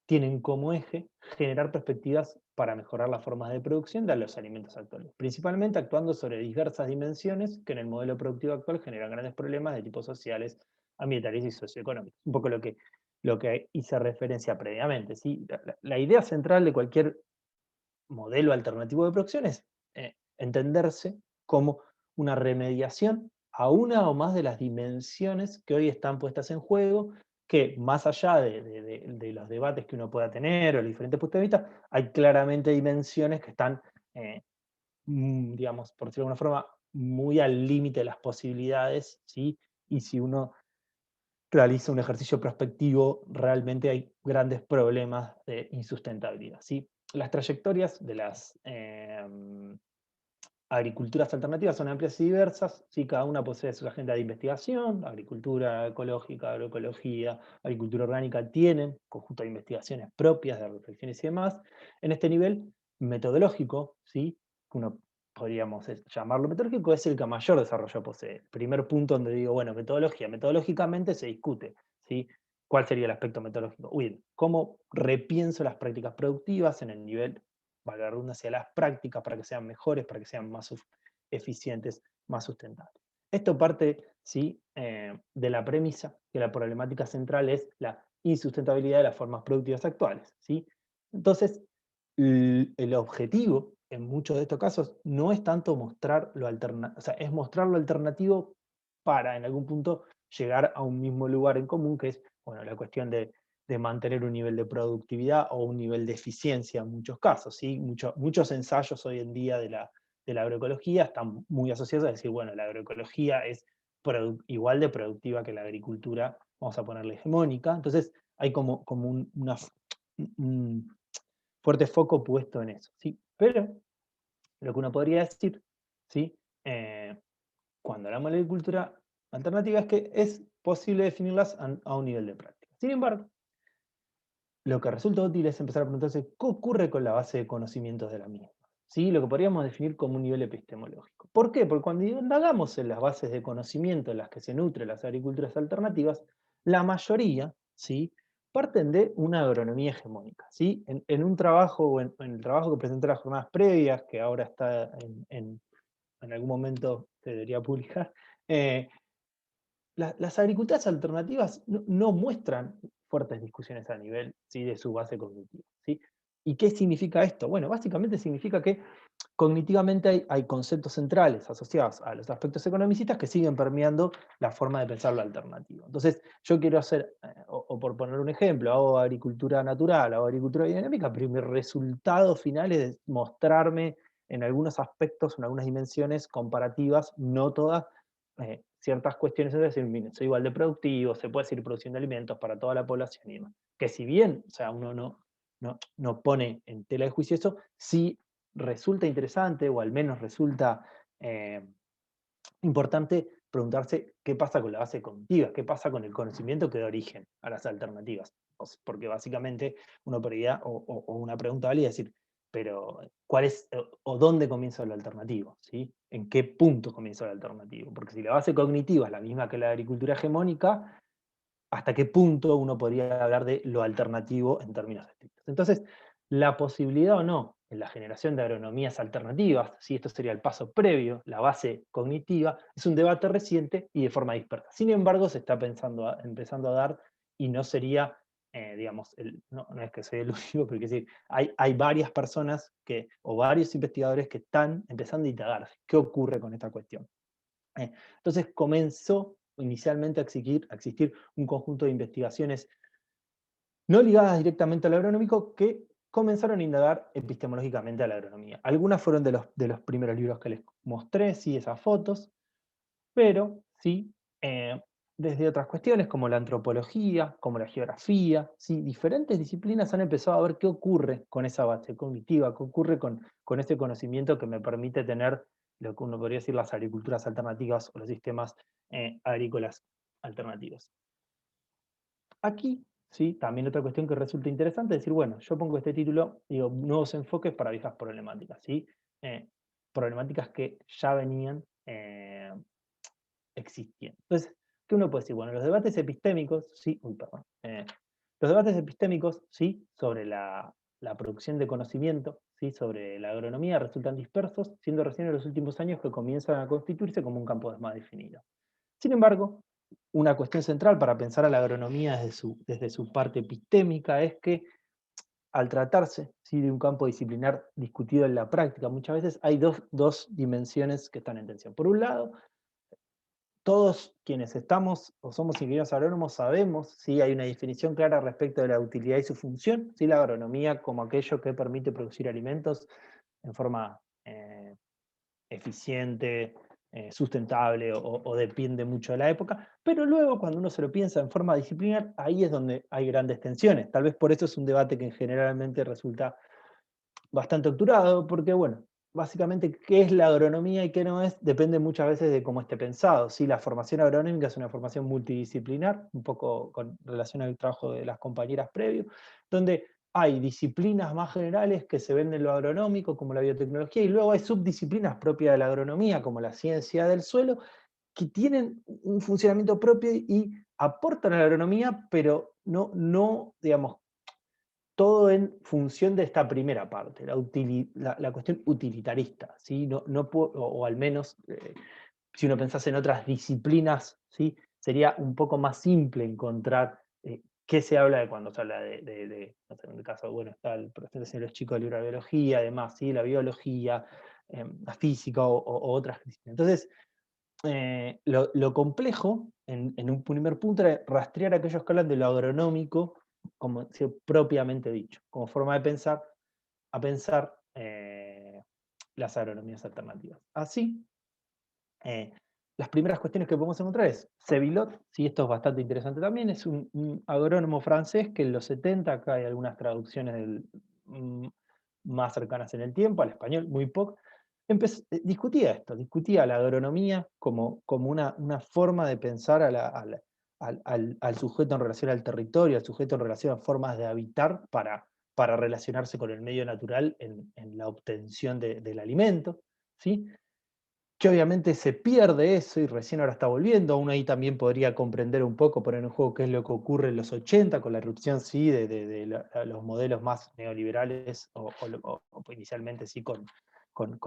tienen como eje generar perspectivas para mejorar las formas de producción de los alimentos actuales, principalmente actuando sobre diversas dimensiones que en el modelo productivo actual generan grandes problemas de tipo sociales, ambientales y socioeconómicos. Un poco lo que hice referencia previamente. ¿Sí? La idea central de cualquier modelo alternativo de producción es entenderse como una remediación a una o más de las dimensiones que hoy están puestas en juego, que más allá de los debates que uno pueda tener o los diferentes puntos de vista, hay claramente dimensiones que están, digamos, por decirlo de alguna forma, muy al límite de las posibilidades, ¿sí? Y si uno realiza un ejercicio prospectivo, realmente hay grandes problemas de insustentabilidad, ¿sí? Las trayectorias de las agriculturas alternativas son amplias y diversas, ¿sí? Cada una posee su agenda de investigación, agricultura ecológica, agroecología, agricultura orgánica, tienen conjunto de investigaciones propias, de reflexiones y demás. En este nivel metodológico, ¿sí? Que uno podríamos llamarlo metodológico, es el que mayor desarrollo posee. El primer punto donde digo, bueno, metodológicamente se discute, ¿sí? ¿Cuál sería el aspecto metodológico? ¿Cómo repienso las prácticas productivas en el nivel, valga la redundancia, las prácticas para que sean mejores, para que sean más eficientes, más sustentables? Esto parte, ¿sí? De la premisa que la problemática central es la insustentabilidad de las formas productivas actuales, ¿sí? Entonces, el objetivo en muchos de estos casos no es tanto mostrar lo alternativo, o sea, es mostrar lo alternativo para en algún punto llegar a un mismo lugar en común, que es, bueno, la cuestión de mantener un nivel de productividad o un nivel de eficiencia en muchos casos, ¿sí? Muchos ensayos hoy en día de la agroecología están muy asociados a decir, bueno, la agroecología es igual de productiva que la agricultura, vamos a ponerle hegemónica, entonces hay como un fuerte foco puesto en eso, ¿sí? Pero lo que uno podría decir, ¿sí? Cuando hablamos de agricultura alternativa es que es posible definirlas a un nivel de práctica. Sin embargo, lo que resulta útil es empezar a preguntarse qué ocurre con la base de conocimientos de la misma. ¿Sí? Lo que podríamos definir como un nivel epistemológico. ¿Por qué? Porque cuando indagamos en las bases de conocimiento en las que se nutren las agriculturas alternativas, la mayoría, ¿sí?, parten de una agronomía hegemónica. ¿Sí? En un trabajo, o en el trabajo que presenté las jornadas previas, que ahora está en algún momento se debería publicar, las agriculturas alternativas no muestran fuertes discusiones a nivel, ¿sí?, de su base cognitiva, ¿sí? ¿Y qué significa esto? Bueno, básicamente significa que cognitivamente hay conceptos centrales asociados a los aspectos economicistas que siguen permeando la forma de pensar lo alternativo. Entonces, yo quiero hacer, o por poner un ejemplo, hago agricultura natural, hago agricultura biodinámica, pero mi resultado final es mostrarme en algunos aspectos, en algunas dimensiones comparativas, no todas, ciertas cuestiones, es decir, miren, soy igual de productivo, se puede seguir produciendo alimentos para toda la población y demás. Que si bien, o sea, uno no pone en tela de juicio eso, sí resulta interesante, o al menos resulta importante preguntarse qué pasa con la base cognitiva, qué pasa con el conocimiento que da origen a las alternativas. Porque básicamente uno podría, o una pregunta válida es decir, pero ¿cuál es, o dónde comienza lo alternativo? ¿Sí? ¿En qué punto comienza lo alternativo? Porque si la base cognitiva es la misma que la agricultura hegemónica, ¿hasta qué punto uno podría hablar de lo alternativo en términos estrictos? Entonces, la posibilidad o no en la generación de agronomías alternativas, si esto sería el paso previo, la base cognitiva, es un debate reciente y de forma dispersa. Sin embargo, se está empezando a dar y no sería, digamos, no es que soy el único, pero decir, hay varias personas o varios investigadores que están empezando a indagar qué ocurre con esta cuestión. Entonces comenzó inicialmente a existir un conjunto de investigaciones no ligadas directamente al agronómico que comenzaron a indagar epistemológicamente a la agronomía. Algunas fueron de los primeros libros que les mostré, sí, esas fotos, pero sí, desde otras cuestiones como la antropología, como la geografía, ¿sí? Diferentes disciplinas han empezado a ver qué ocurre con esa base cognitiva, qué ocurre con ese conocimiento que me permite tener lo que uno podría decir las agriculturas alternativas o los sistemas agrícolas alternativos. Aquí, ¿sí? También otra cuestión que resulta interesante es decir, bueno, yo pongo este título, digo, nuevos enfoques para viejas problemáticas, ¿sí? Problemáticas que ya venían existiendo. Entonces, ¿qué uno puede decir? Bueno, los debates epistémicos, sí, los debates epistémicos, sí, sobre la producción de conocimiento, sí, sobre la agronomía, resultan dispersos, siendo recién en los últimos años que comienzan a constituirse como un campo más definido. Sin embargo, una cuestión central para pensar a la agronomía desde su parte epistémica es que al tratarse, ¿sí?, de un campo disciplinar discutido en la práctica, muchas veces hay dos dimensiones que están en tensión. Por un lado, todos quienes estamos o somos ingenieros agrónomos sabemos, ¿sí?, hay una definición clara respecto de la utilidad y su función, ¿sí?, la agronomía como aquello que permite producir alimentos en forma eficiente, sustentable o depende mucho de la época, pero luego cuando uno se lo piensa en forma disciplinar, ahí es donde hay grandes tensiones. Tal vez por eso es un debate que generalmente resulta bastante obturado, porque bueno, básicamente qué es la agronomía y qué no es, depende muchas veces de cómo esté pensado. ¿Sí? La formación agronómica es una formación multidisciplinar, un poco con relación al trabajo de las compañeras previo, donde hay disciplinas más generales que se ven en lo agronómico, como la biotecnología, y luego hay subdisciplinas propias de la agronomía, como la ciencia del suelo, que tienen un funcionamiento propio y aportan a la agronomía, pero no digamos, todo en función de esta primera parte, la cuestión utilitarista, ¿sí? O al menos, si uno pensase en otras disciplinas, ¿sí?, sería un poco más simple encontrar qué se habla de cuando se habla no sé, en el caso, bueno, está el profesor de los chicos de biología, además, ¿sí?, la biología, la física o otras disciplinas. Entonces, lo complejo, en un primer punto, era rastrear a aquellos que hablan de lo agronómico, como propiamente dicho, como forma de pensar, a pensar las agronomías alternativas. Así, las primeras cuestiones que podemos encontrar es Sévilot, sí, esto es bastante interesante también, es un agrónomo francés que en los 70, acá hay algunas traducciones más cercanas en el tiempo, al español, muy poco, discutía esto, discutía la agronomía como una forma de pensar al sujeto en relación al territorio, al sujeto en relación a formas de habitar para relacionarse con el medio natural en la obtención del alimento, ¿sí? Que obviamente se pierde eso y recién ahora está volviendo. Aún ahí también podría comprender un poco, poner en juego qué es lo que ocurre en los 80 con la erupción, sí, de los modelos más neoliberales o inicialmente sí con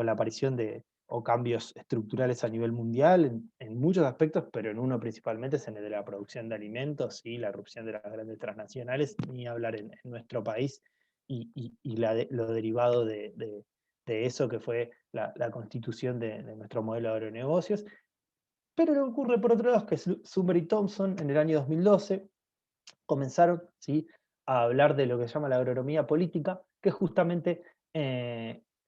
la aparición o cambios estructurales a nivel mundial en muchos aspectos, pero en uno principalmente es en el de la producción de alimentos y la erupción de las grandes transnacionales, ni hablar en nuestro país y lo derivado de eso que fue la constitución de nuestro modelo de agronegocios. Pero lo que ocurre por otro lado es que Summer y Thompson en el año 2012 comenzaron, ¿sí?, a hablar de lo que se llama la agronomía política, que justamente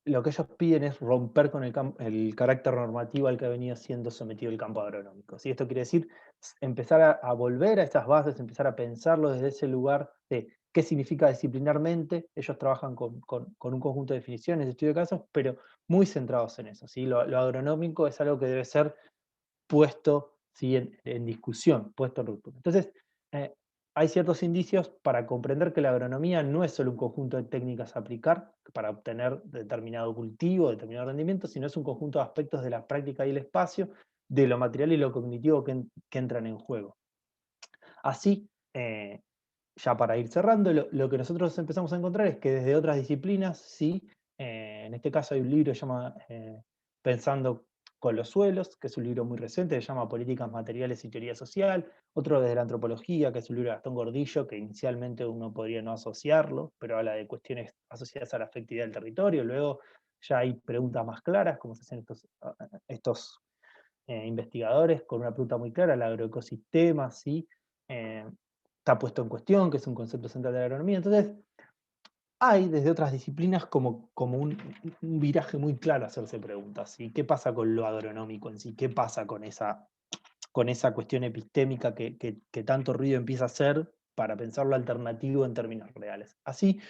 lo que ellos piden es romper con el carácter normativo al que ha venido siendo sometido el campo agronómico, ¿sí? Esto quiere decir empezar a volver a esas bases, empezar a pensarlo desde ese lugar de qué significa disciplinarmente. Ellos trabajan con un conjunto de definiciones, de estudio de casos, pero muy centrados en eso, ¿sí? Lo agronómico es algo que debe ser puesto, ¿sí?, en discusión, puesto en ruptura. Entonces, hay ciertos indicios para comprender que la agronomía no es solo un conjunto de técnicas a aplicar para obtener determinado cultivo, determinado rendimiento, sino es un conjunto de aspectos de la práctica y el espacio, de lo material y lo cognitivo que entran en juego. Así, ya para ir cerrando, lo que nosotros empezamos a encontrar es que desde otras disciplinas, sí, en este caso hay un libro que se llama Pensando con los suelos, que es un libro muy reciente, se llama Políticas Materiales y Teoría Social, otro desde la antropología, que es un libro de Gastón Gordillo, que inicialmente uno podría no asociarlo, pero habla de cuestiones asociadas a la afectividad del territorio. Luego ya hay preguntas más claras, como se hacen estos investigadores, con una pregunta muy clara: el agroecosistema, ¿sí? Está puesto en cuestión, que es un concepto central de la agronomía. Entonces, hay desde otras disciplinas como un viraje muy claro a hacerse preguntas, ¿sí? ¿Qué pasa con lo agronómico en sí? ¿Qué pasa con esa con esa cuestión epistémica que tanto ruido empieza a hacer para pensar lo alternativo en términos reales. Así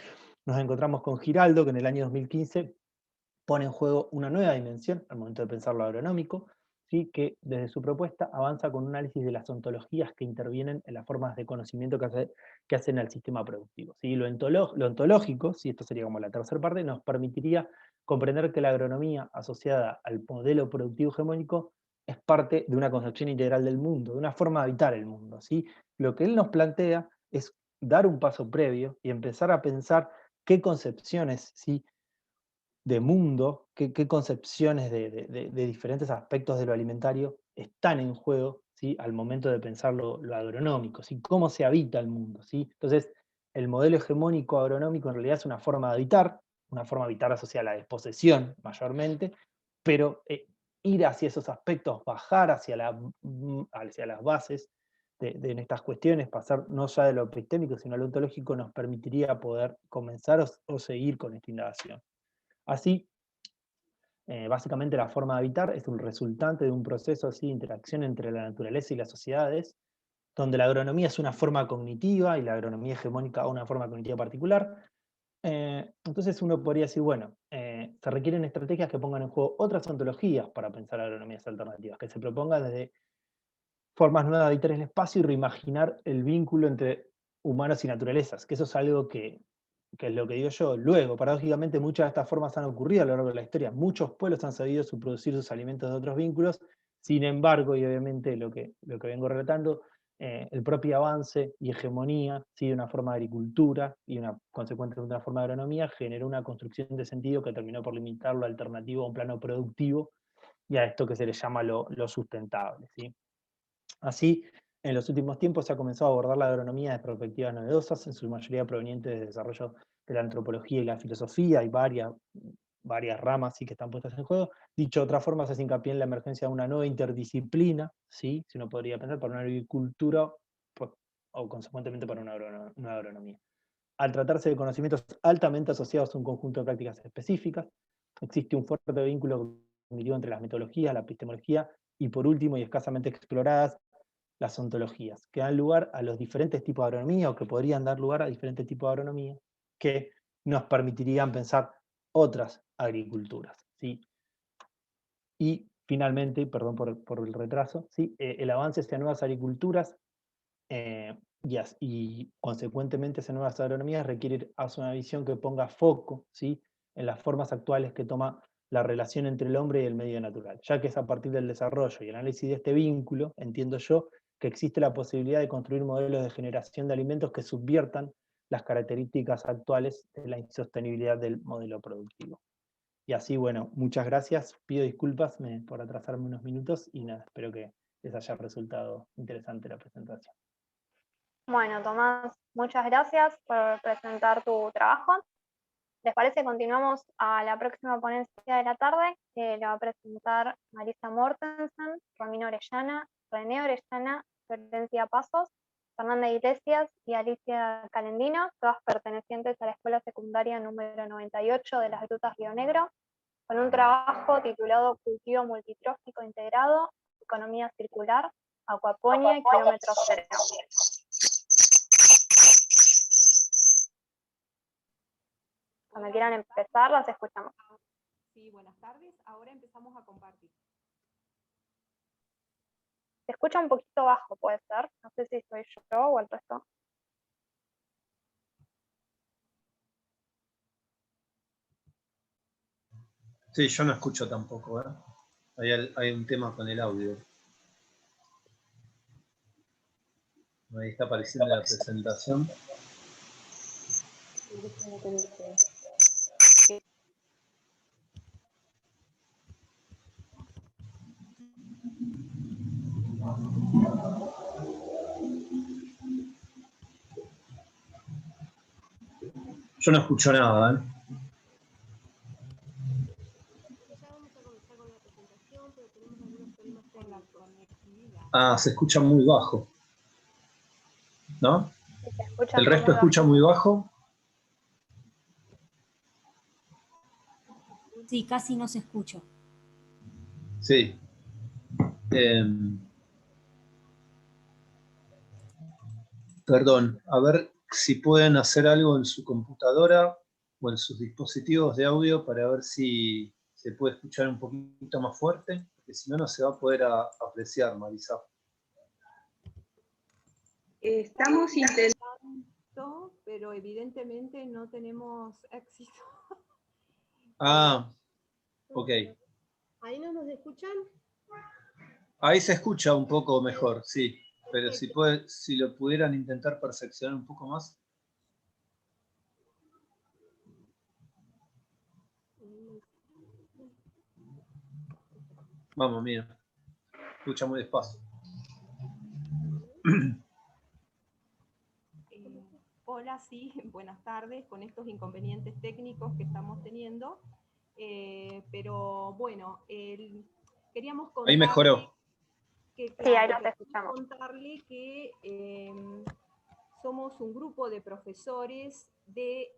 nos encontramos con Giraldo, que en el año 2015 pone en juego una nueva dimensión al momento de pensar lo agronómico, ¿sí? Que desde su propuesta avanza con un análisis de las ontologías que intervienen en las formas de conocimiento que hacen al sistema productivo, ¿sí? Lo ontológico, ¿sí? Esto sería como la tercera parte, nos permitiría comprender que la agronomía asociada al modelo productivo hegemónico es parte de una concepción integral del mundo, de una forma de habitar el mundo, ¿sí? Lo que él nos plantea es dar un paso previo y empezar a pensar qué concepciones, ¿sí? De mundo, qué concepciones de diferentes aspectos de lo alimentario están en juego, ¿sí? Al momento de pensar lo agronómico, ¿sí? Cómo se habita el mundo, ¿sí? Entonces, el modelo hegemónico agronómico en realidad es una forma de habitar, una forma de habitar asociada a la desposesión mayormente, pero ir hacia esos aspectos, bajar hacia las bases en estas cuestiones, pasar no ya de lo epistémico, sino a lo ontológico, nos permitiría poder comenzar o seguir con esta indagación. Así, básicamente la forma de habitar es un resultante de un proceso así, de interacción entre la naturaleza y las sociedades, donde la agronomía es una forma cognitiva y la agronomía hegemónica una forma cognitiva particular. Entonces uno podría decir, bueno, se requieren estrategias que pongan en juego otras ontologías para pensar agronomías alternativas, que se propongan desde formas nuevas de habitar el espacio y reimaginar el vínculo entre humanos y naturalezas, que eso es algo que es lo que digo yo. Luego, paradójicamente, muchas de estas formas han ocurrido a lo largo de la historia. Muchos pueblos han sabido producir sus alimentos de otros vínculos, sin embargo, y obviamente lo que vengo relatando, el propio avance y hegemonía, ¿sí? De una forma de agricultura y consecuentemente una forma de agronomía, generó una construcción de sentido que terminó por limitar lo alternativo a un plano productivo y a esto que se le llama lo sustentable, ¿sí? Así, en los últimos tiempos se ha comenzado a abordar la agronomía de perspectivas novedosas, en su mayoría provenientes del desarrollo de la antropología y la filosofía. Hay varias ramas sí, que están puestas en juego. Dicho de otra forma, se hace hincapié en la emergencia de una nueva interdisciplina, ¿sí? Si uno podría pensar, para una agricultura o consecuentemente para una agronomía. Al tratarse de conocimientos altamente asociados a un conjunto de prácticas específicas, existe un fuerte vínculo cognitivo entre las metodologías, la epistemología y, por último, y escasamente exploradas, las ontologías, que dan lugar a los diferentes tipos de agronomía, o que podrían dar lugar a diferentes tipos de agronomía, que nos permitirían pensar otras agriculturas, ¿sí? Y finalmente, perdón por el retraso, ¿sí? El avance hacia nuevas agriculturas y consecuentemente hacia nuevas agronomías requiere hacer una visión que ponga foco, ¿sí? En las formas actuales que toma la relación entre el hombre y el medio natural, ya que es a partir del desarrollo y análisis de este vínculo, entiendo yo, que existe la posibilidad de construir modelos de generación de alimentos que subviertan las características actuales de la insostenibilidad del modelo productivo. Y así, bueno, muchas gracias, pido disculpas por atrasarme unos minutos y nada, espero que les haya resultado interesante la presentación. Bueno, Tomás, muchas gracias por presentar tu trabajo. ¿Les parece? Continuamos a la próxima ponencia de la tarde, que la va a presentar Marisa Mortensen, Romina Orellana, René Orellana, Florencia Pasos, Fernanda Iglesias y Alicia Calendino, todas pertenecientes a la Escuela Secundaria número 98 de las Grutas Río Negro, con un trabajo titulado Cultivo Multitrófico Integrado, Economía Circular, Acuaponía y Kilómetro Cero. Cuando quieran empezar, las escuchamos. Sí, buenas tardes. Ahora empezamos a compartir. Se escucha un poquito bajo, puede ser. No sé si soy yo o el resto. Sí, yo no escucho tampoco, ¿eh? Hay un tema con el audio. Ahí está apareciendo la presentación. Yo no escucho nada, ¿eh? Ah, se escucha muy bajo, ¿no? Sí, se escucha ¿El resto muy escucha bajo. muy bajo? Sí, casi no se escucha. Sí. Perdón, a ver si pueden hacer algo en su computadora o en sus dispositivos de audio para ver si se puede escuchar un poquito más fuerte, porque si no, no se va a poder apreciar, Marisa. Estamos intentando, pero evidentemente no tenemos éxito. Ah, ok. ¿Ahí no nos escuchan? Ahí se escucha un poco mejor, sí. Pero si lo pudieran intentar perfeccionar un poco más. Vamos, mira. Escucha muy despacio. Hola, sí, buenas tardes, con estos inconvenientes técnicos que estamos teniendo. Pero bueno, queríamos contarle Ahí mejoró. que, Sí, claro, ahí los queríamos escuchamos. contarle que somos un grupo de profesores de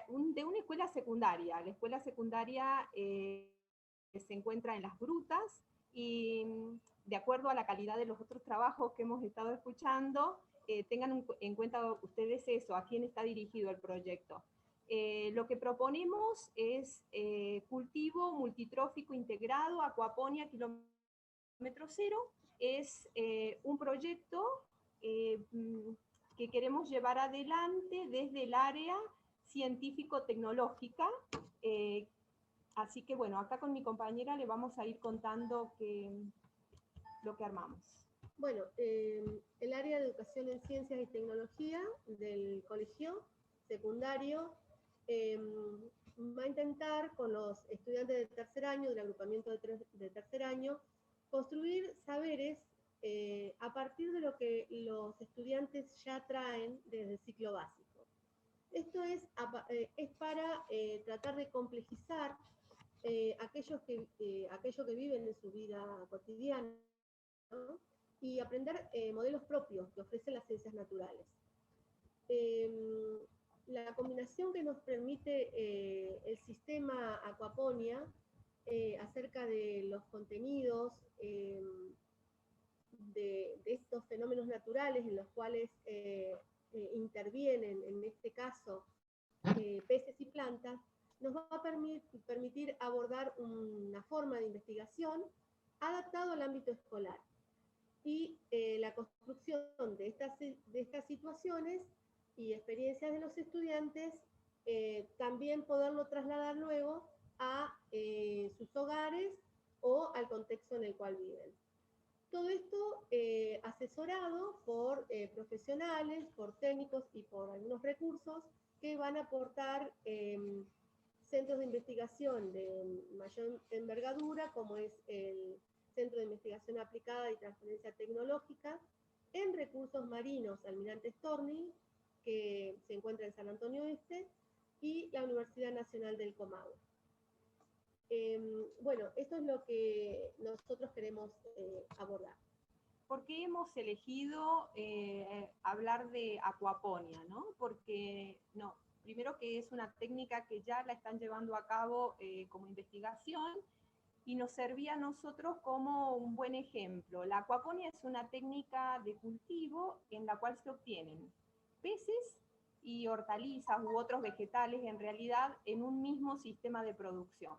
una escuela secundaria. La escuela secundaria se encuentra en Las Grutas y de acuerdo a la calidad de los otros trabajos que hemos estado escuchando, tengan en cuenta ustedes eso, a quién está dirigido el proyecto. Lo que proponemos es cultivo multitrófico integrado, acuaponia kilómetro cero. Es un proyecto que queremos llevar adelante desde el área científico-tecnológica. Así que bueno, acá con mi compañera le vamos a ir contando lo que armamos. Bueno, el área de educación en ciencias y tecnología del colegio secundario va a intentar con los estudiantes de tercer año, del agrupamiento de tercer año, construir saberes a partir de lo que los estudiantes ya traen desde el ciclo básico. Esto es para tratar de complejizar aquello que viven en su vida cotidiana, ¿no? Y aprender modelos propios que ofrecen las ciencias naturales. La combinación que nos permite el sistema Aquaponia acerca de los contenidos de estos fenómenos naturales en los cuales intervienen, en este caso, peces y plantas, nos va a permitir abordar una forma de investigación adaptado al ámbito escolar. Y la construcción de estas situaciones y experiencias de los estudiantes, también poderlo trasladar luego a sus hogares o al contexto en el cual viven. Todo esto asesorado por profesionales, por técnicos y por algunos recursos que van a aportar centros de investigación de mayor envergadura, como es el Centro de Investigación Aplicada y Transferencia Tecnológica, en recursos marinos Almirante Storni, que se encuentra en San Antonio Este, y la Universidad Nacional del Comahue. Bueno, esto es lo que nosotros queremos abordar. ¿Por qué hemos elegido hablar de acuaponia, ¿no? Porque, primero que es una técnica que ya la están llevando a cabo como investigación y nos servía a nosotros como un buen ejemplo. La acuaponia es una técnica de cultivo en la cual se obtienen peces y hortalizas u otros vegetales en realidad en un mismo sistema de producción.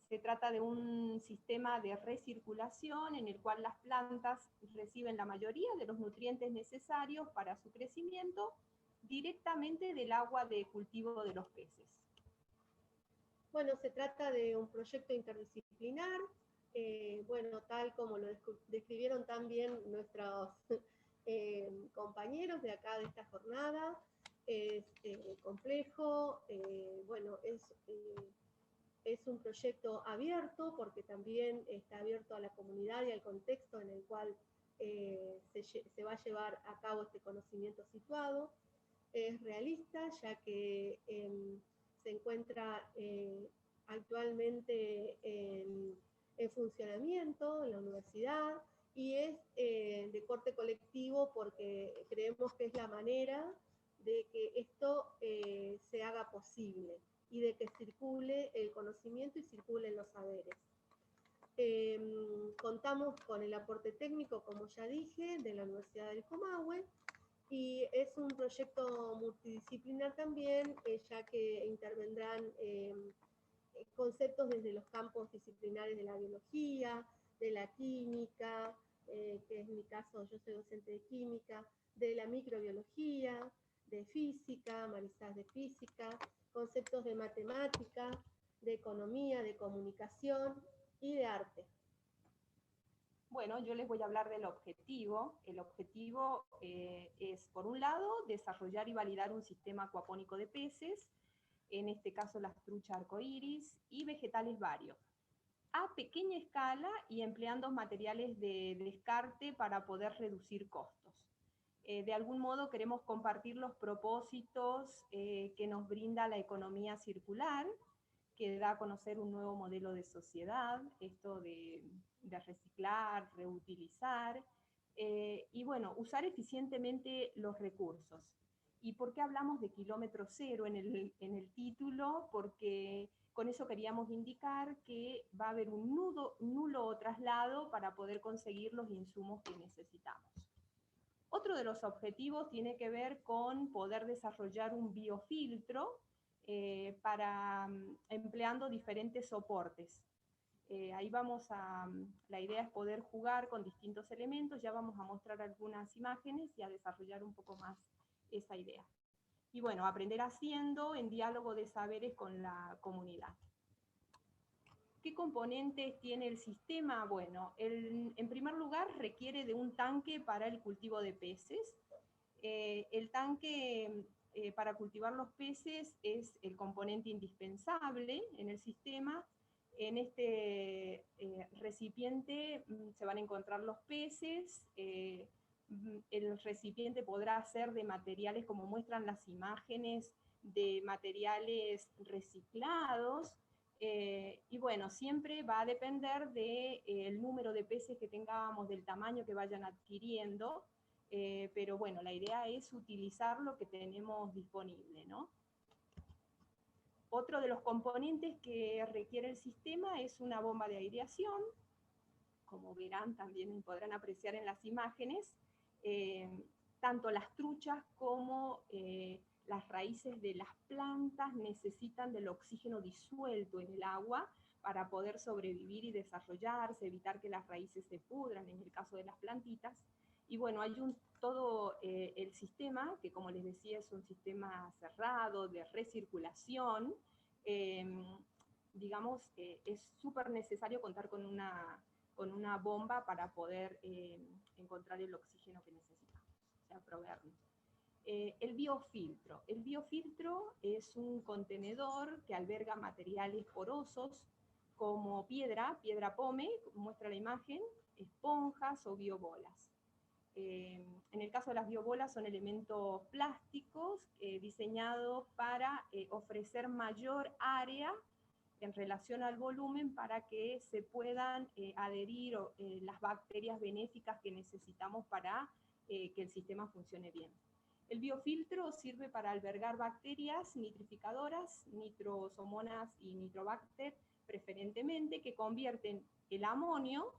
Se trata de un sistema de recirculación en el cual las plantas reciben la mayoría de los nutrientes necesarios para su crecimiento directamente del agua de cultivo de los peces. Bueno, se trata de un proyecto interdisciplinar, bueno, tal como lo describieron también nuestros compañeros de acá de esta jornada. Es complejo, bueno, es un proyecto abierto porque también está abierto a la comunidad y al contexto en el cual se va a llevar a cabo este conocimiento situado. Es realista, ya que se encuentra actualmente en funcionamiento en la universidad y es de corte colectivo porque creemos que es la manera de que esto se haga posible y de que circule el conocimiento y circulen los saberes. Contamos con el aporte técnico, como ya dije, de la Universidad del Comahue, Y es un proyecto multidisciplinar también, ya que intervendrán conceptos desde los campos disciplinares de la biología, de la química, que es mi caso, yo soy docente de química, de la microbiología, de física, Marisás de física, conceptos de matemática, de economía, de comunicación y de arte. Bueno, yo les voy a hablar del objetivo. El objetivo es, por un lado, desarrollar y validar un sistema acuapónico de peces, en este caso las truchas arcoíris, y vegetales varios, a pequeña escala y empleando materiales de descarte para poder reducir costos. De algún modo queremos compartir los propósitos que nos brinda la economía circular, que da a conocer un nuevo modelo de sociedad, esto de reciclar, reutilizar, y bueno, usar eficientemente los recursos. ¿Y por qué hablamos de kilómetro cero en el título? Porque con eso queríamos indicar que va a haber un nulo traslado para poder conseguir los insumos que necesitamos. Otro de los objetivos tiene que ver con poder desarrollar un biofiltro empleando diferentes soportes. Ahí la idea es poder jugar con distintos elementos, ya vamos a mostrar algunas imágenes y a desarrollar un poco más esa idea. Y bueno, aprender haciendo en diálogo de saberes con la comunidad. ¿Qué componentes tiene el sistema? Bueno, en primer lugar requiere de un tanque para el cultivo de peces. El tanque para cultivar los peces es el componente indispensable en el sistema. En este recipiente se van a encontrar los peces. El recipiente podrá ser de materiales, como muestran las imágenes, de materiales reciclados. Y bueno, siempre va a depender del número de peces que tengamos, del tamaño que vayan adquiriendo, pero bueno, la idea es utilizar lo que tenemos disponible, ¿no? Otro de los componentes que requiere el sistema es una bomba de aireación, como verán, también podrán apreciar en las imágenes. Tanto las truchas como las raíces de las plantas necesitan del oxígeno disuelto en el agua para poder sobrevivir y desarrollarse, evitar que las raíces se pudran en el caso de las plantitas. Y bueno, hay todo el sistema, que como les decía es un sistema cerrado de recirculación. Digamos, es súper necesario contar con una bomba para poder encontrar el oxígeno que necesitamos, o sea, proveernos. El biofiltro. El biofiltro es un contenedor que alberga materiales porosos como piedra pómez, muestra la imagen, esponjas o biobolas. En el caso de las biobolas son elementos plásticos diseñados para ofrecer mayor área en relación al volumen para que se puedan adherir las bacterias benéficas que necesitamos para que el sistema funcione bien. El biofiltro sirve para albergar bacterias nitrificadoras, nitrosomonas y nitrobacter preferentemente, que convierten el amonio,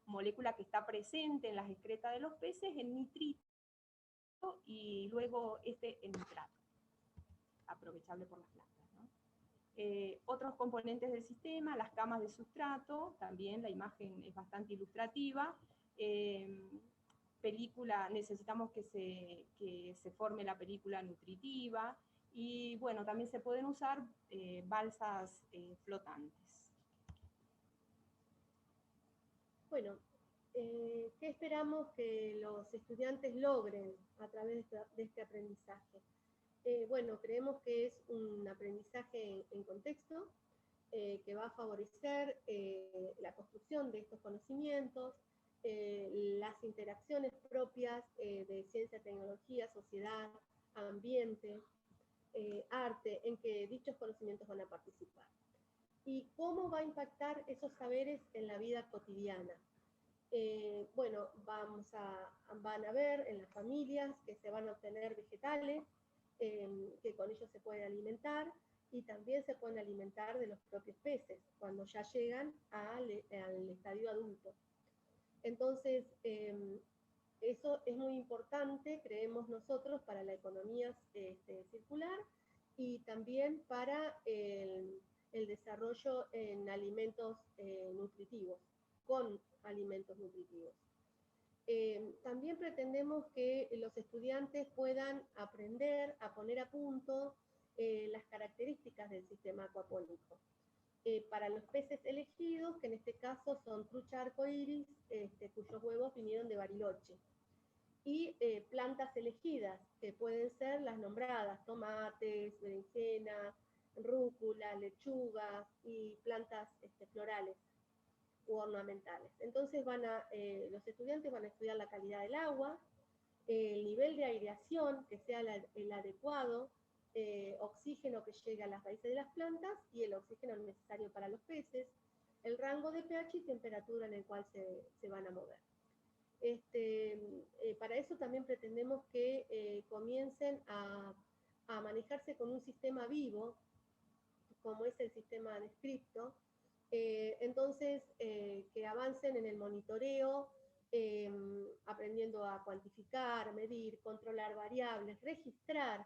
molécula que está presente en las excretas de los peces, en nitrito y luego en nitrato, aprovechable por las plantas. Otros componentes del sistema, las camas de sustrato, también la imagen es bastante ilustrativa. Necesitamos que se forme la película nutritiva, y bueno, también se pueden usar balsas flotantes. Bueno, ¿qué esperamos que los estudiantes logren a través de este aprendizaje? Bueno, creemos que es un aprendizaje en contexto, que va a favorecer la construcción de estos conocimientos, las interacciones propias de ciencia, tecnología, sociedad, ambiente, arte, en que dichos conocimientos van a participar. ¿Y cómo va a impactar esos saberes en la vida cotidiana? Bueno, van a ver en las familias que se van a obtener vegetales, que con ellos se pueden alimentar, y también se pueden alimentar de los propios peces cuando ya llegan al estadio adulto. Entonces, eso es muy importante, creemos nosotros, para la economía circular y también para el desarrollo en alimentos nutritivos, con alimentos nutritivos. También pretendemos que los estudiantes puedan aprender a poner a punto las características del sistema acuapónico. Para los peces elegidos, que en este caso son trucha arcoíris, cuyos huevos vinieron de Bariloche. Y plantas elegidas, que pueden ser las nombradas, tomates, berenjena, rúcula, lechuga y plantas florales u ornamentales. Entonces los estudiantes van a estudiar la calidad del agua, el nivel de aireación, que sea el adecuado, oxígeno que llegue a las raíces de las plantas y el oxígeno necesario para los peces, el rango de pH y temperatura en el cual se van a mover. Para eso también pretendemos que comiencen a manejarse con un sistema vivo, como es el sistema descripto, entonces que avancen en el monitoreo, aprendiendo a cuantificar, medir, controlar variables, registrar,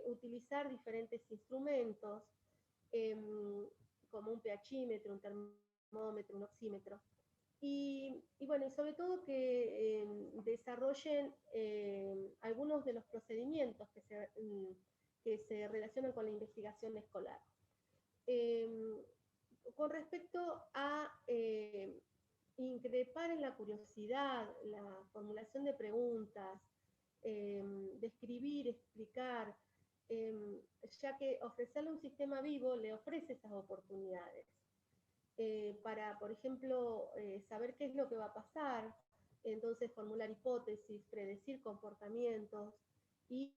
utilizar diferentes instrumentos, como un pHímetro, un termómetro, un oxímetro. Y bueno, y sobre todo que desarrollen algunos de los procedimientos que se relacionan con la investigación escolar. Con respecto a increpar en la curiosidad, la formulación de preguntas, describir, explicar, ya que ofrecerle un sistema vivo le ofrece esas oportunidades. Para, por ejemplo, saber qué es lo que va a pasar, entonces formular hipótesis, predecir comportamientos y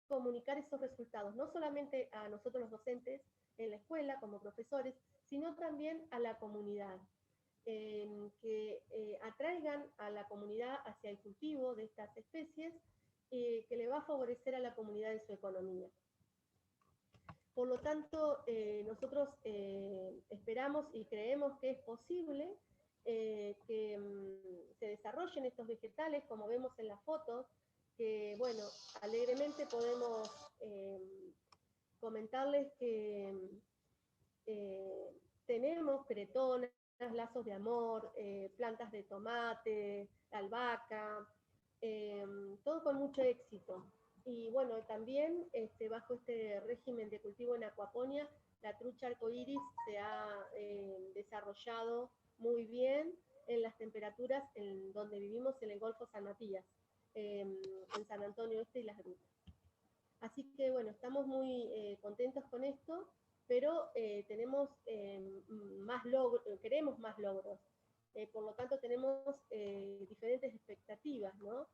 comunicar esos resultados, no solamente a nosotros los docentes en la escuela como profesores, sino también a la comunidad, que atraigan a la comunidad hacia el cultivo de estas especies, que le va a favorecer a la comunidad en su economía. Por lo tanto, nosotros esperamos y creemos que es posible que se desarrollen estos vegetales, como vemos en las fotos, que, bueno, alegremente podemos comentarles que tenemos cretonas, lazos de amor, plantas de tomate, albahaca, todo con mucho éxito. Y bueno, también bajo este régimen de cultivo en acuaponia, la trucha arcoíris se ha desarrollado muy bien en las temperaturas en donde vivimos en el Golfo San Matías, en San Antonio Este y Las Grutas. Así que bueno, estamos muy contentos con esto, pero tenemos más logros, queremos más logros. Por lo tanto, tenemos diferentes expectativas, ¿no?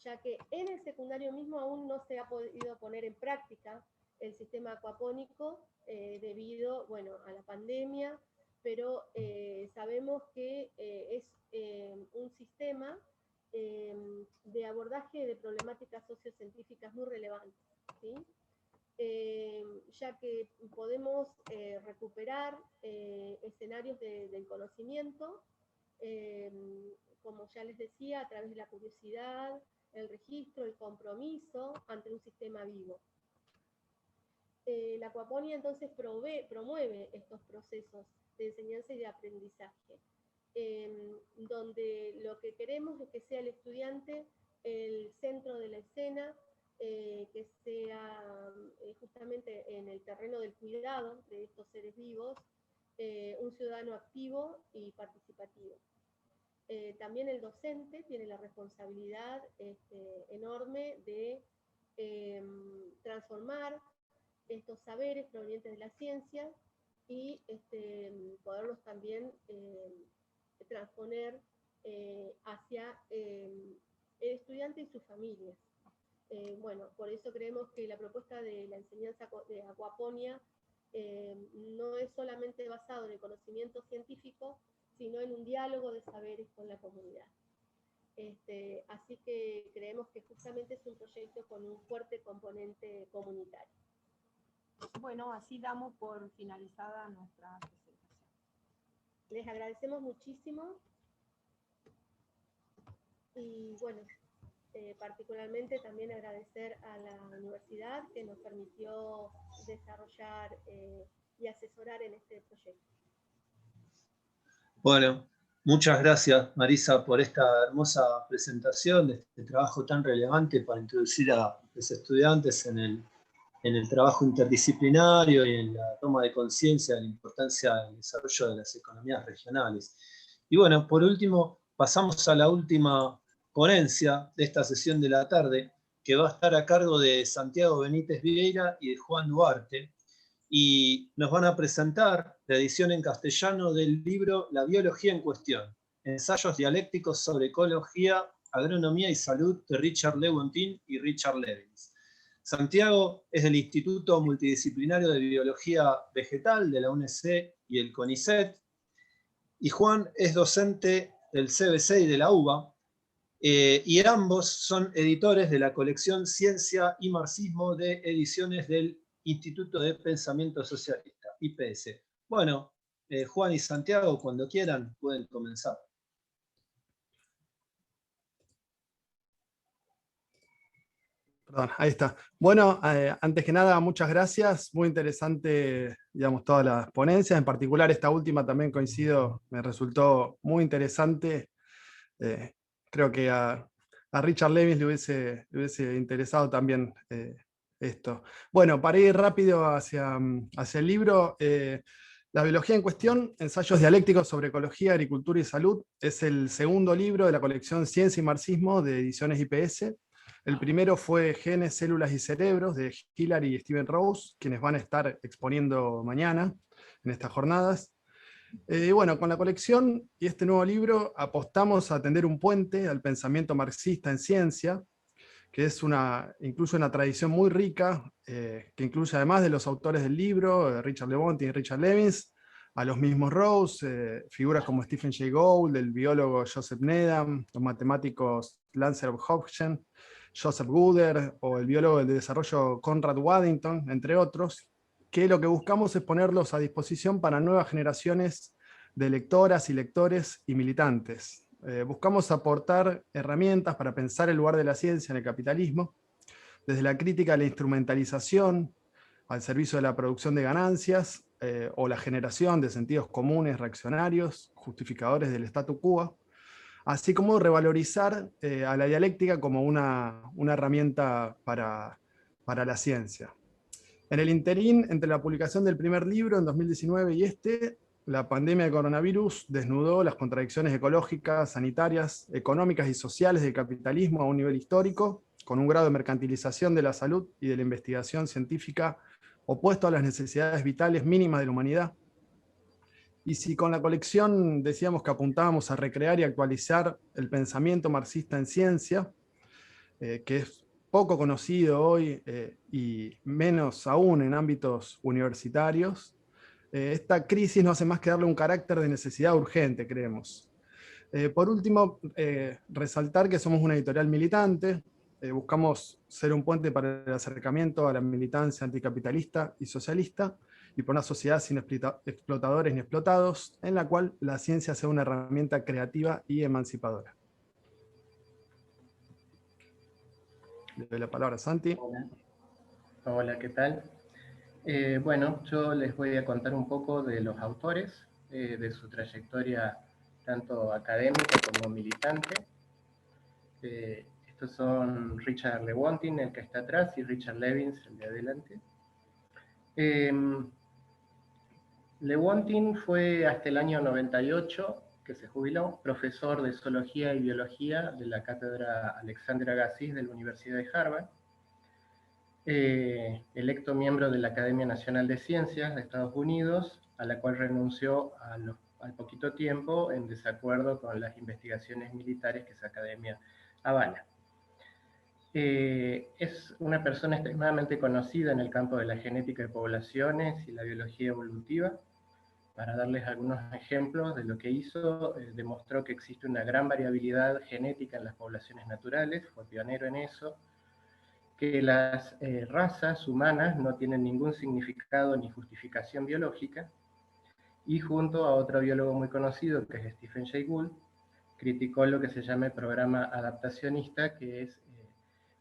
Ya que en el secundario mismo aún no se ha podido poner en práctica el sistema acuapónico debido, bueno, a la pandemia, pero sabemos que es un sistema de abordaje de problemáticas sociocientíficas muy relevantes, ¿sí? Ya que podemos recuperar escenarios del conocimiento, como ya les decía, a través de la curiosidad, el registro, el compromiso ante un sistema vivo. La acuaponia entonces promueve estos procesos de enseñanza y de aprendizaje, donde lo que queremos es que sea el estudiante el centro de la escena, que sea justamente en el terreno del cuidado de estos seres vivos, un ciudadano activo y participativo. También el docente tiene la responsabilidad enorme de transformar estos saberes provenientes de la ciencia y poderlos también transponer hacia el estudiante y sus familias. Bueno, por eso creemos que la propuesta de la enseñanza de acuaponia no es solamente basado en el conocimiento científico, sino en un diálogo de saberes con la comunidad. Así que creemos que justamente es un proyecto con un fuerte componente comunitario. Bueno, así damos por finalizada nuestra presentación. Les agradecemos muchísimo. Y bueno, particularmente también agradecer a la universidad que nos permitió desarrollar y asesorar en este proyecto. Bueno, muchas gracias, Marisa, por esta hermosa presentación de este trabajo tan relevante para introducir a los estudiantes en el trabajo interdisciplinario y en la toma de conciencia de la importancia del desarrollo de las economías regionales. Y bueno, por último, pasamos a la última ponencia de esta sesión de la tarde, que va a estar a cargo de Santiago Benítez Vieira y de Juan Duarte, y nos van a presentar la edición en castellano del libro La biología en cuestión, ensayos dialécticos sobre ecología, agronomía y salud, de Richard Lewontin y Richard Levins. Santiago es del Instituto Multidisciplinario de Biología Vegetal de la UNC y el CONICET, y Juan es docente del CBC y de la UBA, y ambos son editores de la colección Ciencia y Marxismo de Ediciones del Instituto de Pensamiento Socialista, IPS. Bueno, Juan y Santiago, cuando quieran, pueden comenzar. Perdón, ahí está. Bueno, antes que nada, muchas gracias. Muy interesante, digamos, todas las ponencias. En particular, esta última también coincido, me resultó muy interesante. Creo que a Richard Lewis le hubiese interesado también esto. Bueno, para ir rápido hacia el libro, La biología en cuestión, ensayos dialécticos sobre ecología, agricultura y salud, es el segundo libro de la colección Ciencia y Marxismo de Ediciones IPS. El primero fue Genes, Células y Cerebros, de Hillary y Stephen Rose, quienes van a estar exponiendo mañana en estas jornadas. Bueno, con la colección y este nuevo libro apostamos a tender un puente al pensamiento marxista en ciencia, que incluye una tradición muy rica, que incluye además de los autores del libro, Richard Lewontin y Richard Levins, a los mismos Rose, figuras como Stephen Jay Gould, el biólogo Joseph Needham, los matemáticos Lancelot Hodgson, Joseph Gooder o el biólogo del desarrollo Conrad Waddington, entre otros, que lo que buscamos es ponerlos a disposición para nuevas generaciones de lectoras y lectores y militantes. Buscamos aportar herramientas para pensar el lugar de la ciencia en el capitalismo, desde la crítica a la instrumentalización, al servicio de la producción de ganancias, o la generación de sentidos comunes reaccionarios, justificadores del statu quo, así como revalorizar a la dialéctica como una herramienta para la ciencia. En el interín, entre la publicación del primer libro en 2019 y la pandemia de coronavirus desnudó las contradicciones ecológicas, sanitarias, económicas y sociales del capitalismo a un nivel histórico, con un grado de mercantilización de la salud y de la investigación científica opuesto a las necesidades vitales mínimas de la humanidad. Y si con la colección decíamos que apuntábamos a recrear y actualizar el pensamiento marxista en ciencia, que es poco conocido hoy y menos aún en ámbitos universitarios, esta crisis no hace más que darle un carácter de necesidad urgente, creemos. Por último, resaltar que somos una editorial militante, buscamos ser un puente para el acercamiento a la militancia anticapitalista y socialista, y por una sociedad sin explotadores ni explotados, en la cual la ciencia sea una herramienta creativa y emancipadora. Le doy la palabra a Santi. Hola, hola, ¿qué tal? Bueno, yo les voy a contar un poco de los autores, de su trayectoria tanto académica como militante. Estos son Richard Lewontin, el que está atrás, y Richard Levins, el de adelante. Lewontin fue hasta el año 98, que se jubiló, profesor de Zoología y Biología de la Cátedra Alexander Agassiz de la Universidad de Harvard, electo miembro de la Academia Nacional de Ciencias de Estados Unidos, a la cual renunció al poquito tiempo en desacuerdo con las investigaciones militares que esa academia avala. Es una persona extremadamente conocida en el campo de la genética de poblaciones y la biología evolutiva. Para darles algunos ejemplos de lo que hizo, demostró que existe una gran variabilidad genética en las poblaciones naturales, fue pionero en eso, que las razas humanas no tienen ningún significado ni justificación biológica, y junto a otro biólogo muy conocido, que es Stephen Jay Gould, criticó lo que se llama el programa adaptacionista, que es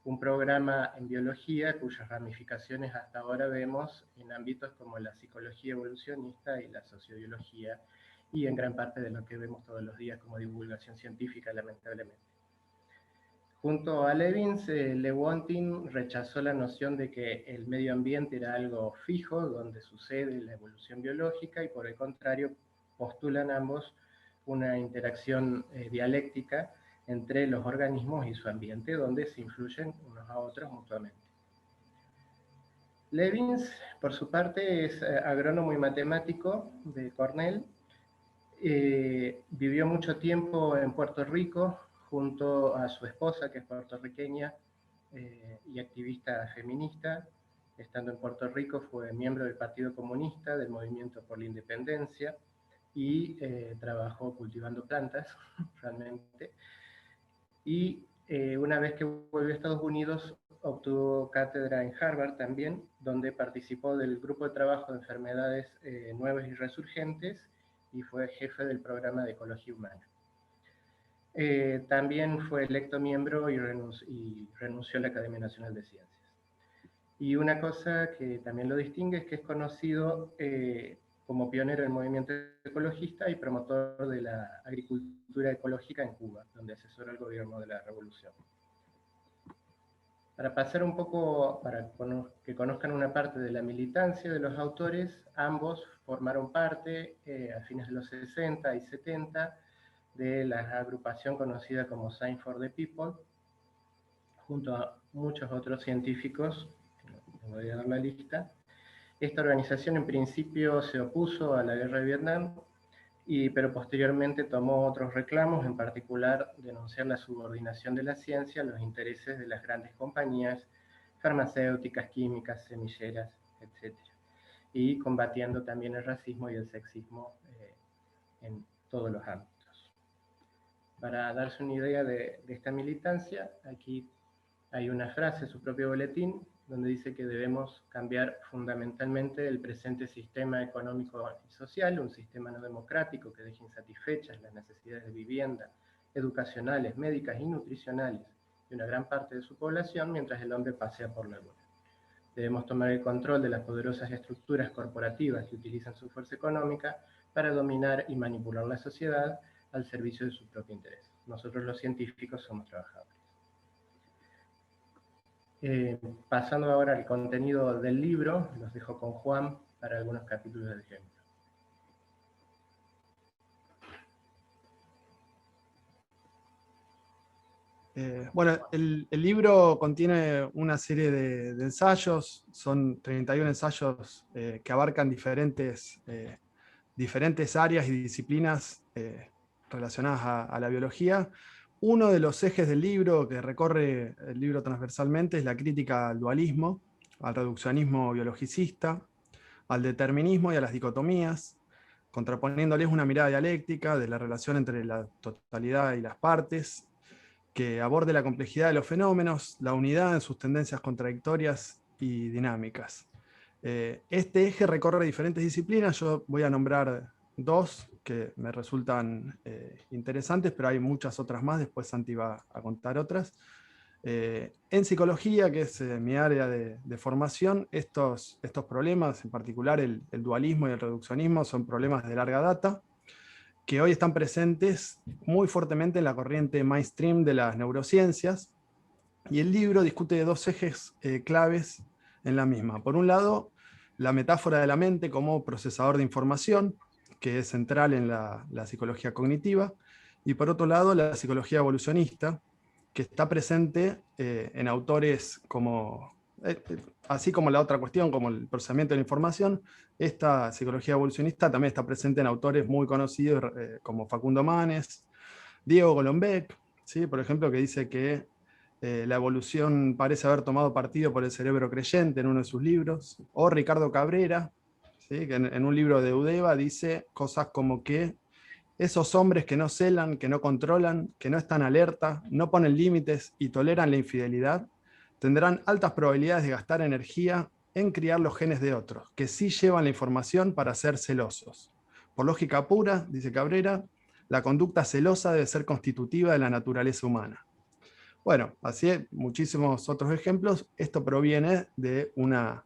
un programa en biología cuyas ramificaciones hasta ahora vemos en ámbitos como la psicología evolucionista y la sociobiología, y en gran parte de lo que vemos todos los días como divulgación científica, lamentablemente. Junto a Levins, Lewontin rechazó la noción de que el medio ambiente era algo fijo, donde sucede la evolución biológica, y por el contrario, postulan ambos una interacción dialéctica entre los organismos y su ambiente, donde se influyen unos a otros mutuamente. Levins, por su parte, es agrónomo y matemático de Cornell. Vivió mucho tiempo en Puerto Rico junto a su esposa, que es puertorriqueña y activista feminista. Estando en Puerto Rico fue miembro del Partido Comunista, del Movimiento por la Independencia, y trabajó cultivando plantas, realmente. Y una vez que volvió a Estados Unidos, obtuvo cátedra en Harvard también, donde participó del grupo de trabajo de enfermedades nuevas y resurgentes, y fue jefe del programa de ecología humana. También fue electo miembro y renunció a la Academia Nacional de Ciencias. Y una cosa que también lo distingue es que es conocido como pionero del movimiento ecologista y promotor de la agricultura ecológica en Cuba, donde asesoró al gobierno de la revolución. Para pasar un poco, para que conozcan una parte de la militancia de los autores, ambos formaron parte a fines de los 60 y 70 de la agrupación conocida como Sign for the People, junto a muchos otros científicos, voy a dar la lista. Esta organización en principio se opuso a la guerra de Vietnam, pero posteriormente tomó otros reclamos, en particular denunciar la subordinación de la ciencia a los intereses de las grandes compañías farmacéuticas, químicas, semilleras, etc. Y combatiendo también el racismo y el sexismo en todos los ámbitos. Para darse una idea de esta militancia, aquí hay una frase en su propio boletín, donde dice que debemos cambiar fundamentalmente el presente sistema económico y social, un sistema no democrático que deje insatisfechas las necesidades de vivienda, educacionales, médicas y nutricionales de una gran parte de su población, mientras el hombre pasea por la luna. Debemos tomar el control de las poderosas estructuras corporativas que utilizan su fuerza económica para dominar y manipular la sociedad al servicio de su propio interés. Nosotros los científicos somos trabajadores. Pasando ahora al contenido del libro, los dejo con Juan para algunos capítulos del ejemplo. Bueno, el libro contiene una serie de ensayos, son 31 ensayos que abarcan diferentes áreas y disciplinas relacionadas a la biología. Uno de los ejes del libro, que recorre el libro transversalmente, es la crítica al dualismo, al reduccionismo biologicista, al determinismo y a las dicotomías, contraponiéndoles una mirada dialéctica de la relación entre la totalidad y las partes, que aborde la complejidad de los fenómenos, la unidad en sus tendencias contradictorias y dinámicas. Este eje recorre diferentes disciplinas, yo voy a nombrar dos que me resultan interesantes, pero hay muchas otras más, después Santi va a contar otras. En psicología, que es mi área de formación, estos problemas, en particular el dualismo y el reduccionismo, son problemas de larga data, que hoy están presentes muy fuertemente en la corriente mainstream de las neurociencias, y el libro discute dos ejes claves en la misma. Por un lado, la metáfora de la mente como procesador de información, que es central en la psicología cognitiva, y por otro lado, la psicología evolucionista, que está presente en autores como, así como la otra cuestión, como el procesamiento de la información, esta psicología evolucionista también está presente en autores muy conocidos como Facundo Manes, Diego Golombek, ¿sí? Por ejemplo, que dice que la evolución parece haber tomado partido por el cerebro creyente en uno de sus libros, o Ricardo Cabrera, ¿sí? Que en un libro de Udeva dice cosas como que esos hombres que no celan, que no controlan, que no están alerta, no ponen límites y toleran la infidelidad, tendrán altas probabilidades de gastar energía en criar los genes de otros, que sí llevan la información para ser celosos. Por lógica pura, dice Cabrera, La conducta celosa debe ser constitutiva de la naturaleza humana. Bueno, así hay muchísimos otros ejemplos. Esto proviene de una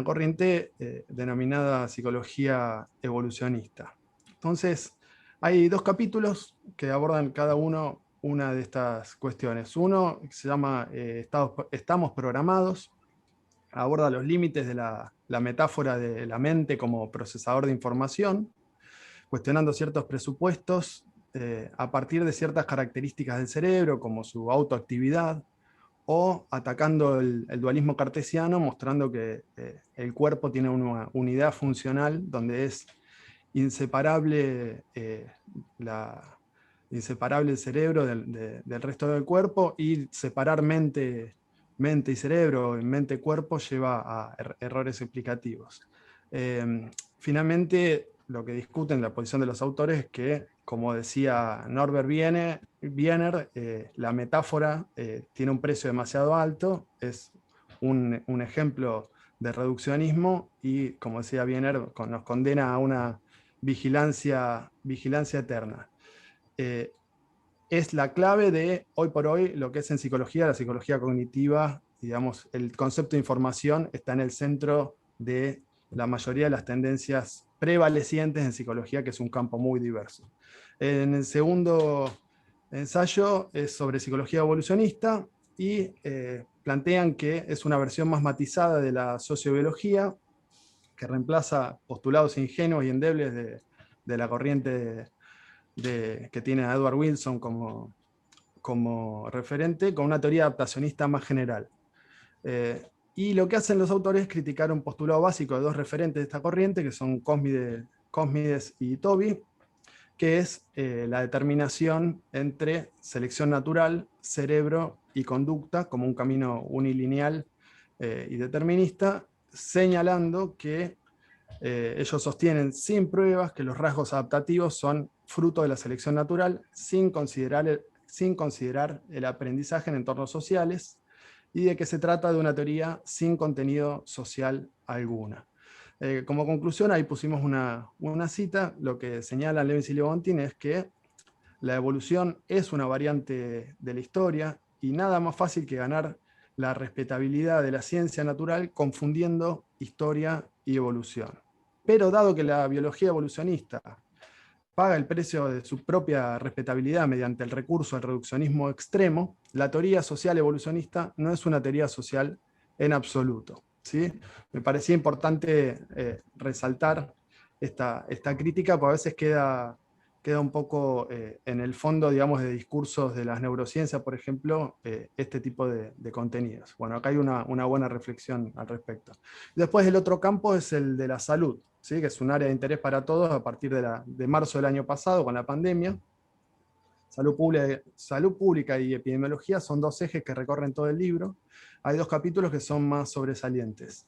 corriente denominada psicología evolucionista. Entonces, hay 2 capítulos que abordan cada uno una de estas cuestiones. Uno se llama Estamos programados, aborda los límites de la metáfora de la mente como procesador de información, cuestionando ciertos presupuestos a partir de ciertas características del cerebro, como su autoactividad, o atacando el dualismo cartesiano, mostrando que el cuerpo tiene una unidad funcional donde es inseparable, inseparable el cerebro del resto del cuerpo, y separar mente y cerebro, mente-cuerpo, lleva a errores explicativos. Finalmente, lo que discuten la posición de los autores es que, como decía Norbert Wiener, la metáfora tiene un precio demasiado alto, es un ejemplo de reduccionismo y, como decía Wiener, nos condena a una vigilancia eterna. Es la clave de, hoy por hoy, lo que es en psicología, la psicología cognitiva. Digamos, el concepto de información está en el centro de la mayoría de las tendencias prevalecientes en psicología, que es un campo muy diverso. En el segundo ensayo es sobre psicología evolucionista y plantean que es una versión más matizada de la sociobiología, que reemplaza postulados ingenuos y endebles de la corriente que tiene a Edward Wilson como referente, con una teoría adaptacionista más general. Y lo que hacen los autores es criticar un postulado básico de 2 referentes de esta corriente, que son Cosmides y Tobey, que es la determinación entre selección natural, cerebro y conducta como un camino unilineal y determinista, señalando que ellos sostienen sin pruebas que los rasgos adaptativos son fruto de la selección natural, sin considerar el aprendizaje en entornos sociales, y de que se trata de una teoría sin contenido social alguna. Como conclusión, ahí pusimos una cita. Lo que señalan Lewis y Lewontin es que la evolución es una variante de la historia, y nada más fácil que ganar la respetabilidad de la ciencia natural confundiendo historia y evolución. Pero dado que la biología evolucionista paga el precio de su propia respetabilidad mediante el recurso al reduccionismo extremo, la teoría social evolucionista no es una teoría social en absoluto, ¿sí? Me parecía importante resaltar esta crítica, porque a veces queda un poco en el fondo, digamos, de discursos de las neurociencias, por ejemplo, este tipo de contenidos. Bueno, acá hay una buena reflexión al respecto. Después, el otro campo es el de la salud, ¿sí? Que es un área de interés para todos a partir de marzo del año pasado, con la pandemia. Salud pública y epidemiología son 2 ejes que recorren todo el libro. Hay 2 capítulos que son más sobresalientes.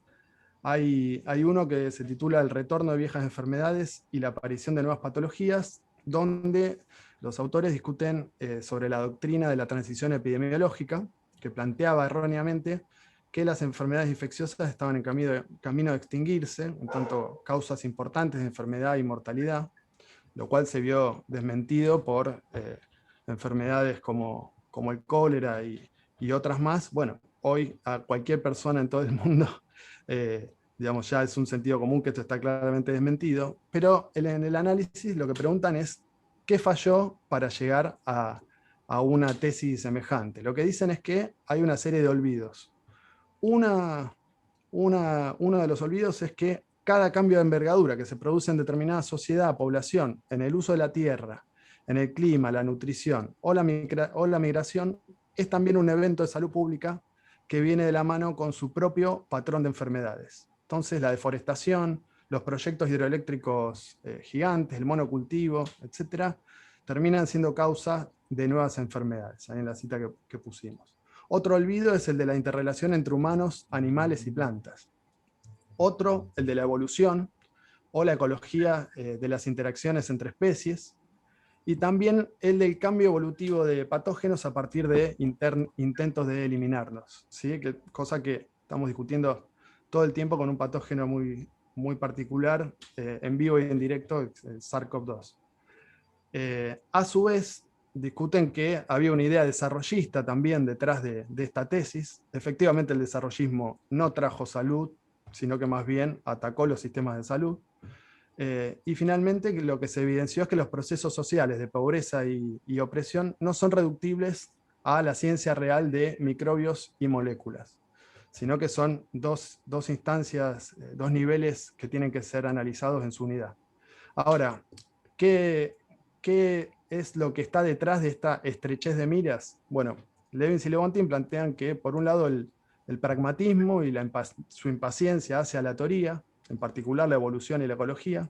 Hay uno que se titula El retorno de viejas enfermedades y la aparición de nuevas patologías, donde los autores discuten sobre la doctrina de la transición epidemiológica, que planteaba erróneamente que las enfermedades infecciosas estaban en camino de extinguirse, en tanto causas importantes de enfermedad y mortalidad, lo cual se vio desmentido por enfermedades como el cólera y otras más. Bueno, hoy a cualquier persona en todo el mundo, digamos, ya es un sentido común que esto está claramente desmentido, pero en el análisis lo que preguntan es ¿qué falló para llegar a una tesis semejante? Lo que dicen es que hay una serie de olvidos. Uno de los olvidos es que cada cambio de envergadura que se produce en determinada sociedad, población, en el uso de la tierra, en el clima, la nutrición o la migración, es también un evento de salud pública que viene de la mano con su propio patrón de enfermedades. Entonces, la deforestación, los proyectos hidroeléctricos gigantes, el monocultivo, etc., terminan siendo causa de nuevas enfermedades, ahí en la cita que pusimos. Otro olvido es el de la interrelación entre humanos, animales y plantas. Otro, el de la evolución o la ecología de las interacciones entre especies. Y también el del cambio evolutivo de patógenos a partir de intentos de eliminarlos, ¿sí? Cosa que estamos discutiendo todo el tiempo con un patógeno muy particular, en vivo y en directo, el SARS-CoV-2. A su vez, discuten que había una idea desarrollista también detrás de esta tesis. Efectivamente, el desarrollismo no trajo salud, sino que más bien atacó los sistemas de salud. Y finalmente, lo que se evidenció es que los procesos sociales de pobreza y opresión no son reductibles a la ciencia real de microbios y moléculas, sino que son dos instancias, dos niveles que tienen que ser analizados en su unidad. Ahora, ¿qué es lo que está detrás de esta estrechez de miras? Bueno, Levins y Lewontin plantean que, por un lado, el pragmatismo y su impaciencia hacia la teoría, en particular la evolución y la ecología,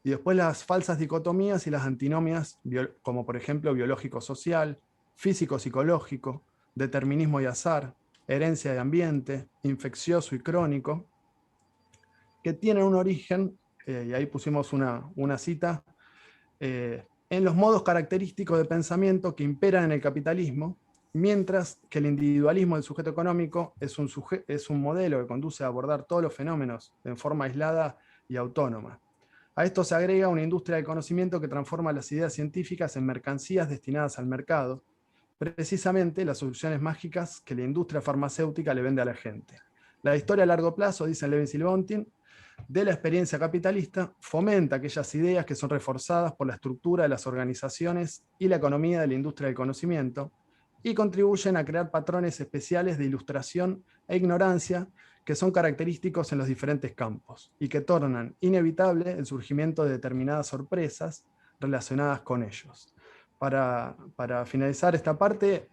y después las falsas dicotomías y las antinomias, como por ejemplo biológico-social, físico-psicológico, determinismo y azar, herencia y ambiente, infeccioso y crónico, que tienen un origen, y ahí pusimos una cita, en los modos característicos de pensamiento que imperan en el capitalismo, mientras que el individualismo del sujeto económico es un modelo que conduce a abordar todos los fenómenos en forma aislada y autónoma. A esto se agrega una industria del conocimiento que transforma las ideas científicas en mercancías destinadas al mercado, precisamente las soluciones mágicas que la industria farmacéutica le vende a la gente. La historia a largo plazo, dicen Levins y Lewontin, de la experiencia capitalista fomenta aquellas ideas que son reforzadas por la estructura de las organizaciones y la economía de la industria del conocimiento y contribuyen a crear patrones especiales de ilustración e ignorancia que son característicos en los diferentes campos y que tornan inevitable el surgimiento de determinadas sorpresas relacionadas con ellos. Para finalizar esta parte,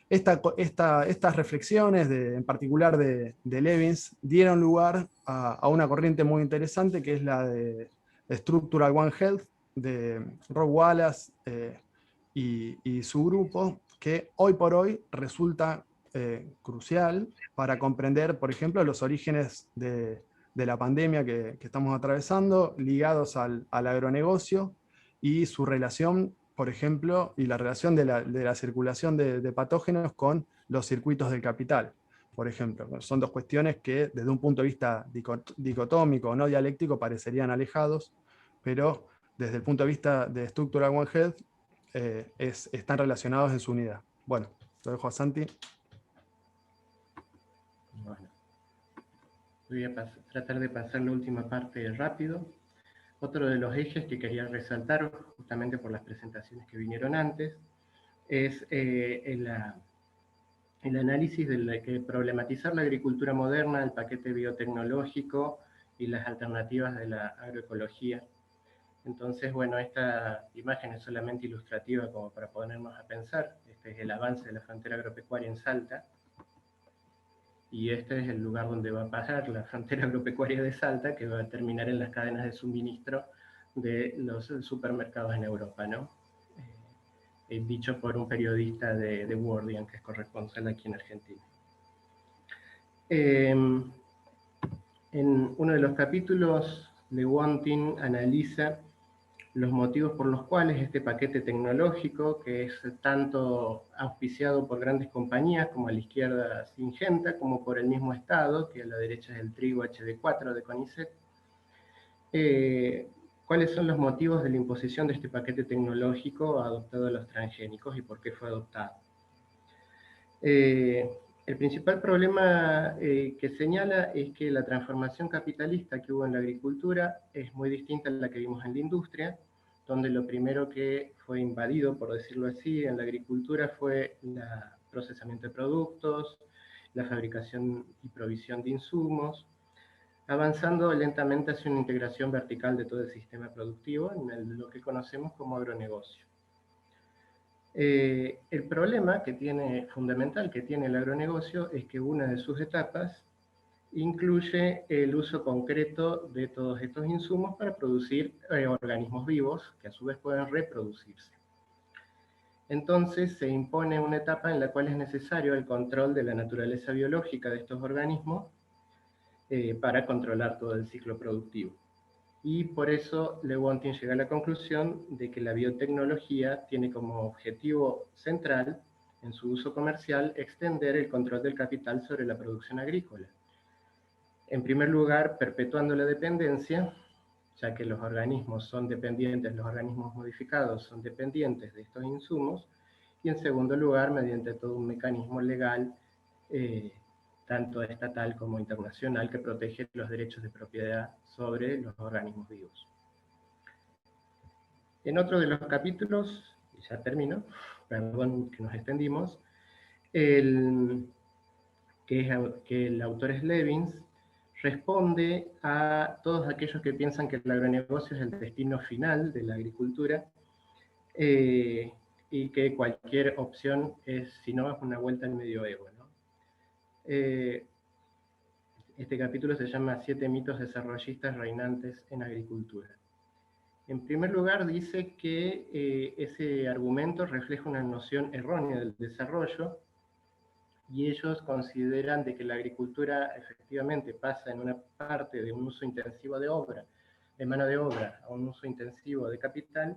estas reflexiones, en particular de Levins, dieron lugar a una corriente muy interesante que es la de Structural One Health, de Rob Wallace y su grupo, que hoy por hoy resulta crucial para comprender, por ejemplo, los orígenes de la pandemia que estamos atravesando, ligados al agronegocio y su relación, por ejemplo, y la relación de la circulación de patógenos con los circuitos del capital, por ejemplo. Son dos cuestiones que desde un punto de vista dicotómico o no dialéctico parecerían alejados, pero desde el punto de vista de Structural One Health están relacionados en su unidad. Bueno, lo dejo a Santi. Bueno, voy a tratar de pasar la última parte rápido. Otro de los ejes que quería resaltar, justamente por las presentaciones que vinieron antes, es el análisis de que problematizar la agricultura moderna, el paquete biotecnológico y las alternativas de la agroecología. Entonces, bueno, esta imagen es solamente ilustrativa como para ponernos a pensar. Este es el avance de la frontera agropecuaria en Salta. Y este es el lugar donde va a pasar la frontera agropecuaria de Salta, que va a terminar en las cadenas de suministro de los supermercados en Europa, ¿no? Dicho por un periodista de The Guardian, que es corresponsal aquí en Argentina. En uno de los capítulos, Lewontin analiza los motivos por los cuales este paquete tecnológico, que es tanto auspiciado por grandes compañías como a la izquierda Syngenta, como por el mismo Estado, que a la derecha es el trigo HD4 de CONICET, cuáles son los motivos de la imposición de este paquete tecnológico adoptado a los transgénicos y por qué fue adoptado. El principal problema que señala es que la transformación capitalista que hubo en la agricultura es muy distinta a la que vimos en la industria, donde lo primero que fue invadido, por decirlo así, en la agricultura fue el procesamiento de productos, la fabricación y provisión de insumos, avanzando lentamente hacia una integración vertical de todo el sistema productivo en lo que conocemos como agronegocio. El problema fundamental que tiene el agronegocio es que una de sus etapas incluye el uso concreto de todos estos insumos para producir organismos vivos que a su vez pueden reproducirse. Entonces se impone una etapa en la cual es necesario el control de la naturaleza biológica de estos organismos para controlar todo el ciclo productivo. Y por eso Lewontin llega a la conclusión de que la biotecnología tiene como objetivo central, en su uso comercial, extender el control del capital sobre la producción agrícola. En primer lugar, perpetuando la dependencia ya que los organismos son dependientes, los organismos modificados son dependientes de estos insumos, y en segundo lugar, mediante todo un mecanismo legal, tanto estatal como internacional, que protege los derechos de propiedad sobre los organismos vivos. En otro de los capítulos, y ya termino, perdón que nos extendimos, que el autor es Levins, responde a todos aquellos que piensan que el agronegocio es el destino final de la agricultura, y que cualquier opción es, si no, es una vuelta al medioevo, ¿no? Este capítulo se llama 7 mitos desarrollistas reinantes en agricultura. En primer lugar, dice que ese argumento refleja una noción errónea del desarrollo, y ellos consideran de que la agricultura efectivamente pasa en una parte de un uso intensivo de mano de obra, a un uso intensivo de capital,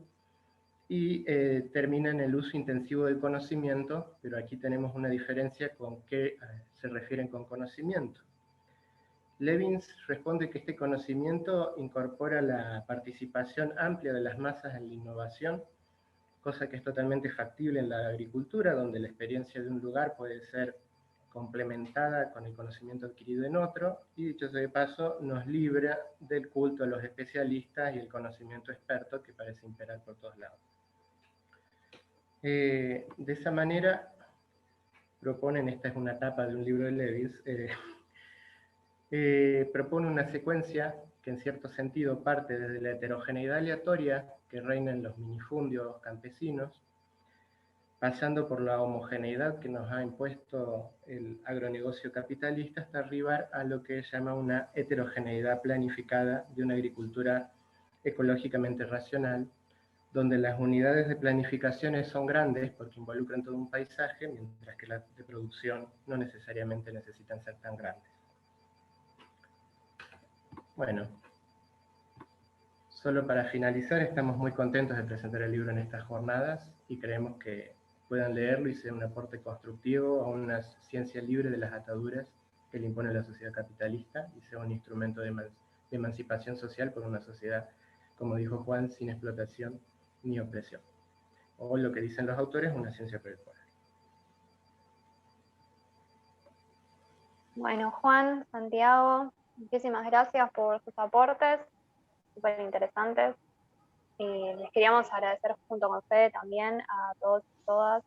y termina en el uso intensivo del conocimiento, pero aquí tenemos una diferencia con qué se refieren con conocimiento. Levins responde que este conocimiento incorpora la participación amplia de las masas en la innovación, cosa que es totalmente factible en la agricultura, donde la experiencia de un lugar puede ser complementada con el conocimiento adquirido en otro, y dicho sea de paso, nos libra del culto a los especialistas y el conocimiento experto que parece imperar por todos lados. De esa manera, proponen, esta es una etapa de un libro de Lewis, propone una secuencia que en cierto sentido parte desde la heterogeneidad aleatoria que reina en los minifundios campesinos, pasando por la homogeneidad que nos ha impuesto el agronegocio capitalista, hasta arribar a lo que llama una heterogeneidad planificada de una agricultura ecológicamente racional, donde las unidades de planificaciones son grandes porque involucran todo un paisaje, mientras que las de producción no necesariamente necesitan ser tan grandes. Bueno, solo para finalizar, estamos muy contentos de presentar el libro en estas jornadas y creemos que puedan leerlo y sea un aporte constructivo a una ciencia libre de las ataduras que le impone la sociedad capitalista, y sea un instrumento de emancipación social por una sociedad, como dijo Juan, sin explotación ni opresión. O lo que dicen los autores, una ciencia por el poder. Bueno, Juan, Santiago, muchísimas gracias por sus aportes, súper interesantes. Les queríamos agradecer junto con Fede también a todos y todas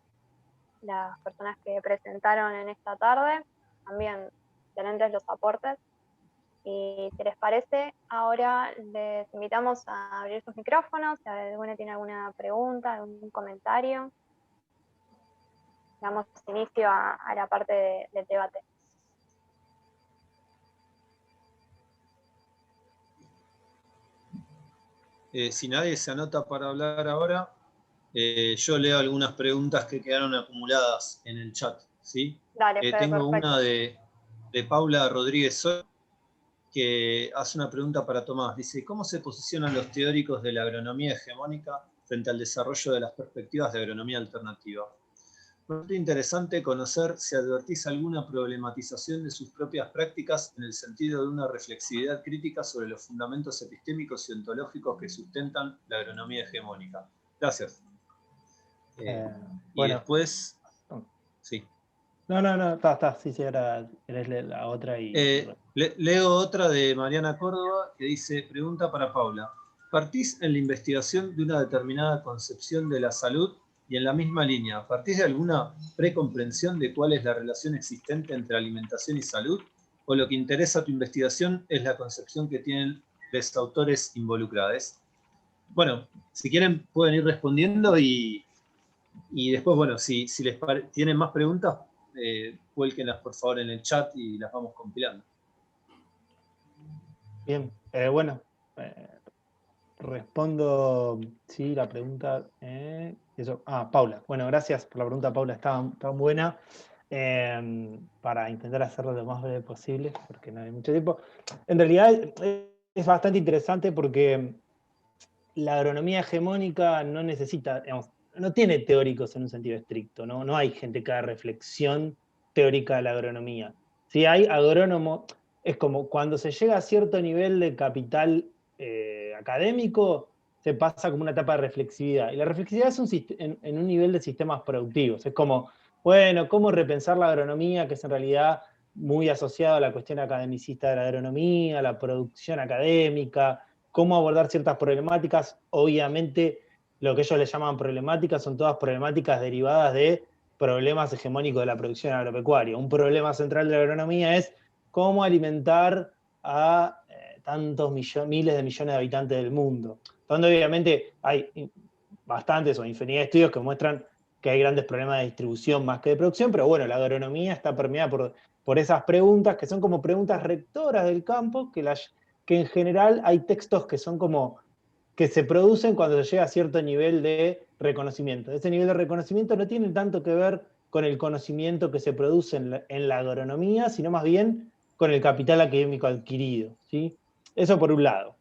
las personas que presentaron en esta tarde, también excelentes los aportes. Y si les parece, ahora les invitamos a abrir sus micrófonos, si alguno tiene alguna pregunta, algún comentario. Damos inicio a la parte del debate. Si nadie se anota para hablar ahora, yo leo algunas preguntas que quedaron acumuladas en el chat, ¿sí? Dale, Fede, tengo perfecto. una de Paula Rodríguez Sol, que hace una pregunta para Tomás. Dice, ¿cómo se posicionan los teóricos de la agronomía hegemónica frente al desarrollo de las perspectivas de agronomía alternativa? Muy interesante conocer si advertís alguna problematización de sus propias prácticas en el sentido de una reflexividad crítica sobre los fundamentos epistémicos y ontológicos que sustentan la agronomía hegemónica. Gracias. Y después... Sí. No, está, sí, ahora eres la otra y... leo otra de Mariana Córdoba que dice, pregunta para Paula. ¿Partís en la investigación de una determinada concepción de la salud? Y en la misma línea, ¿partís de alguna precomprensión de cuál es la relación existente entre alimentación y salud? ¿O lo que interesa a tu investigación es la concepción que tienen los autores involucrados? Bueno, si quieren pueden ir respondiendo y después, bueno, si les tienen más preguntas, vuélquenlas por favor en el chat y las vamos compilando. Bien, bueno, respondo, sí, la pregunta, Paula. Bueno, gracias por la pregunta, Paula, está buena. Para intentar hacerlo lo más breve posible, porque no hay mucho tiempo. En realidad es bastante interesante porque la agronomía hegemónica no necesita, digamos, no tiene teóricos en un sentido estricto, no hay gente que haga reflexión teórica de la agronomía. Si hay agrónomo, es como cuando se llega a cierto nivel de capital académico se pasa como una etapa de reflexividad. Y la reflexividad es en un nivel de sistemas productivos. Es como, bueno, cómo repensar la agronomía, que es en realidad muy asociado a la cuestión academicista de la agronomía, la producción académica, cómo abordar ciertas problemáticas. Obviamente, lo que ellos le llaman problemáticas son todas problemáticas derivadas de problemas hegemónicos de la producción agropecuaria. Un problema central de la agronomía es cómo alimentar a tantos miles de millones de habitantes del mundo. Donde obviamente hay bastantes o infinidad de estudios que muestran que hay grandes problemas de distribución más que de producción, pero bueno, la agronomía está permeada por esas preguntas, que son como preguntas rectoras del campo, que en general hay textos que son como que se producen cuando se llega a cierto nivel de reconocimiento. Ese nivel de reconocimiento no tiene tanto que ver con el conocimiento que se produce en la agronomía, sino más bien con el capital académico adquirido, ¿sí? Eso por un lado.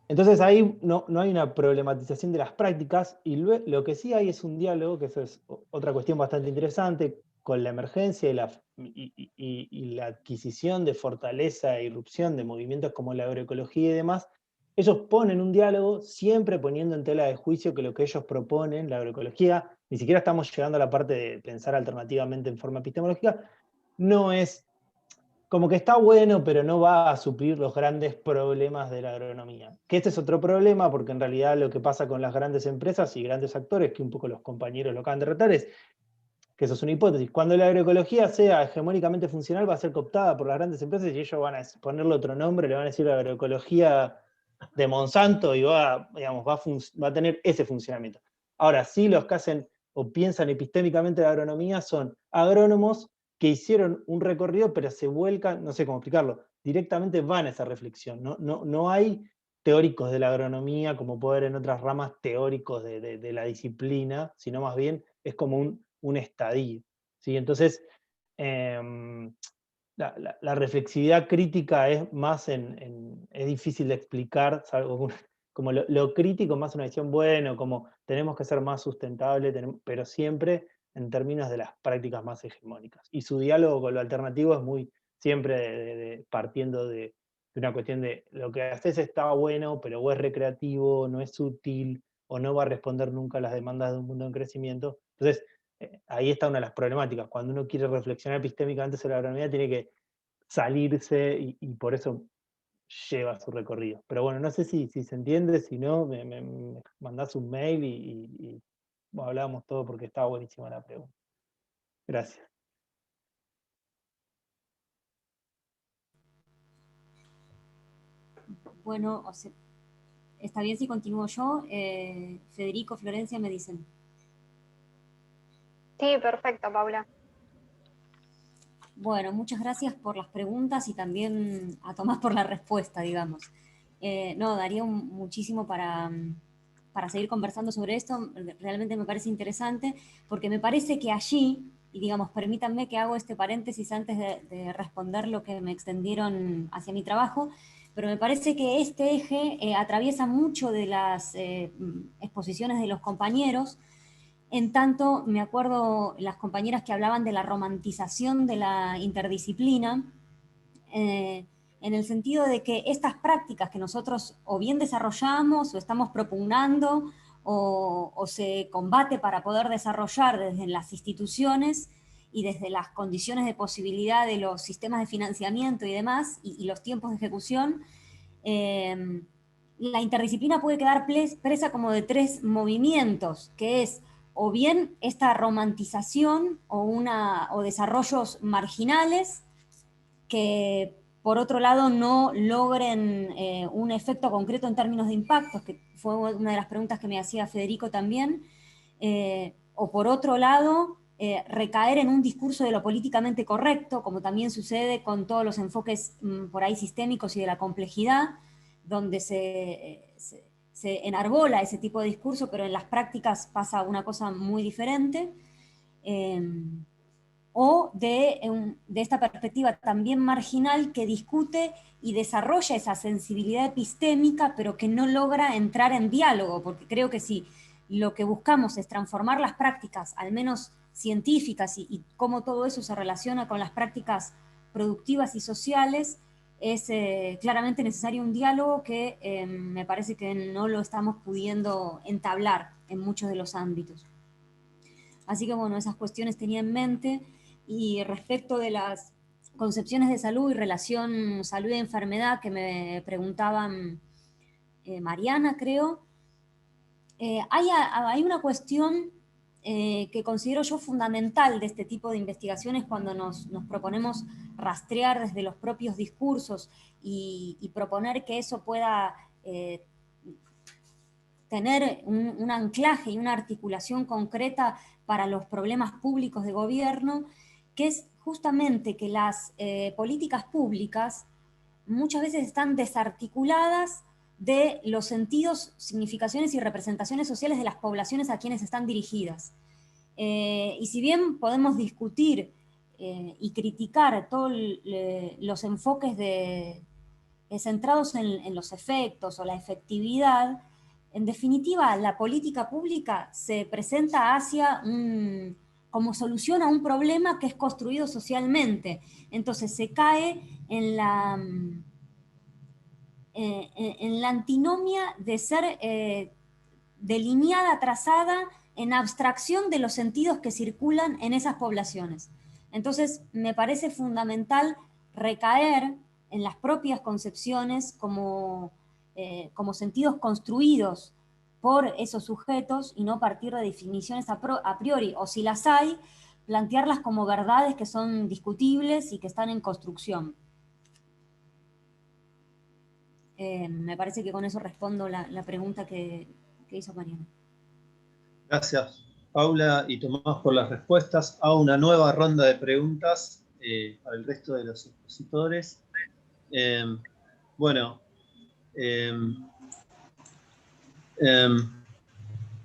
Entonces ahí no hay una problematización de las prácticas, y lo que sí hay es un diálogo, que eso es otra cuestión bastante interesante, con la emergencia y la adquisición de fortaleza e irrupción de movimientos como la agroecología y demás. Ellos ponen un diálogo siempre poniendo en tela de juicio que lo que ellos proponen, la agroecología, ni siquiera estamos llegando a la parte de pensar alternativamente en forma epistemológica, no es como que está bueno, pero no va a suplir los grandes problemas de la agronomía. Que este es otro problema, porque en realidad lo que pasa con las grandes empresas y grandes actores, que un poco los compañeros lo acaban de retar, es que eso es una hipótesis. Cuando la agroecología sea hegemónicamente funcional, va a ser cooptada por las grandes empresas y ellos van a ponerle otro nombre, le van a decir la agroecología de Monsanto y va a tener ese funcionamiento. Ahora, sí, los que hacen o piensan epistémicamente la agronomía son agrónomos que hicieron un recorrido, pero se vuelcan, no sé cómo explicarlo, directamente van a esa reflexión. No hay teóricos de la agronomía, como puede haber en otras ramas teóricos de la disciplina, sino más bien es como un estadio, ¿sí? Entonces, la reflexividad crítica es más es difícil de explicar, salvo como lo crítico más una visión, bueno, como tenemos que ser más sustentables, pero siempre en términos de las prácticas más hegemónicas. Y su diálogo con lo alternativo es muy siempre partiendo de una cuestión de lo que haces está bueno, pero o es recreativo, no es útil, o no va a responder nunca a las demandas de un mundo en crecimiento. Entonces, ahí está una de las problemáticas. Cuando uno quiere reflexionar epistémicamente sobre la agronomía, tiene que salirse y por eso lleva su recorrido. Pero bueno, no sé si se entiende, si no, me mandás un mail y bueno, hablábamos todo porque estaba buenísima la pregunta. Gracias. Bueno, está bien si continúo yo. Federico, Florencia, me dicen. Sí, perfecto, Paula. Bueno, muchas gracias por las preguntas y también a Tomás por la respuesta, digamos. No, daría muchísimo para seguir conversando sobre esto. Realmente me parece interesante, porque me parece que allí, y digamos, permítanme que hago este paréntesis antes de responder lo que me extendieron hacia mi trabajo, pero me parece que este eje atraviesa mucho de las exposiciones de los compañeros. En tanto, me acuerdo las compañeras que hablaban de la romantización de la interdisciplina, en el sentido de que estas prácticas que nosotros o bien desarrollamos o estamos propugnando o se combate para poder desarrollar desde las instituciones y desde las condiciones de posibilidad de los sistemas de financiamiento y demás, y los tiempos de ejecución, la interdisciplina puede quedar presa como de tres movimientos, que es o bien esta romantización o desarrollos marginales que por otro lado no logren un efecto concreto en términos de impactos, que fue una de las preguntas que me hacía Federico también, o por otro lado recaer en un discurso de lo políticamente correcto, como también sucede con todos los enfoques por ahí sistémicos y de la complejidad, donde se enarbola ese tipo de discurso, pero en las prácticas pasa una cosa muy diferente, o de esta perspectiva también marginal que discute y desarrolla esa sensibilidad epistémica, pero que no logra entrar en diálogo, porque creo que si lo que buscamos es transformar las prácticas, al menos científicas, y cómo todo eso se relaciona con las prácticas productivas y sociales, es claramente necesario un diálogo que me parece que no lo estamos pudiendo entablar en muchos de los ámbitos. Así que bueno, esas cuestiones tenía en mente. Y respecto de las concepciones de salud y relación salud y enfermedad que me preguntaban Mariana, creo, hay una cuestión que considero yo fundamental de este tipo de investigaciones cuando nos proponemos rastrear desde los propios discursos y proponer que eso pueda tener un anclaje y una articulación concreta para los problemas públicos de gobierno, que es justamente que las políticas públicas muchas veces están desarticuladas de los sentidos, significaciones y representaciones sociales de las poblaciones a quienes están dirigidas. Y si bien podemos discutir y criticar todos los enfoques centrados en los efectos o la efectividad, en definitiva, la política pública se presenta hacia como solución a un problema que es construido socialmente. Entonces se cae en la antinomia de ser delineada, trazada en abstracción de los sentidos que circulan en esas poblaciones. Entonces me parece fundamental recaer en las propias concepciones como sentidos construidos por esos sujetos y no partir de definiciones a priori, o si las hay, plantearlas como verdades que son discutibles y que están en construcción. Me parece que con eso respondo la pregunta que hizo Mariana. Gracias, Paula y Tomás, por las respuestas. Hago una nueva ronda de preguntas para el resto de los expositores.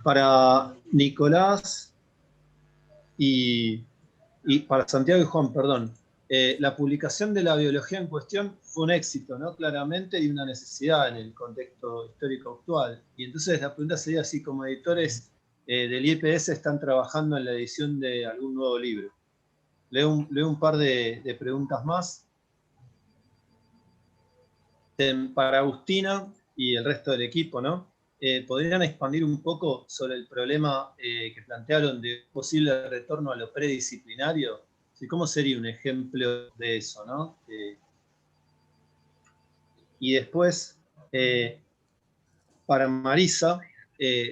Para Nicolás y para Santiago y Juan, perdón. La publicación de la biología en cuestión fue un éxito, ¿no? Claramente, y una necesidad en el contexto histórico actual. Y entonces la pregunta sería si como editores del IPS están trabajando en la edición de algún nuevo libro. Leo un par de preguntas más. Para Agustina y el resto del equipo, ¿no? ¿Podrían expandir un poco sobre el problema que plantearon de posible retorno a lo predisciplinario? ¿Cómo sería un ejemplo de eso, ¿no? Y después, para Marisa,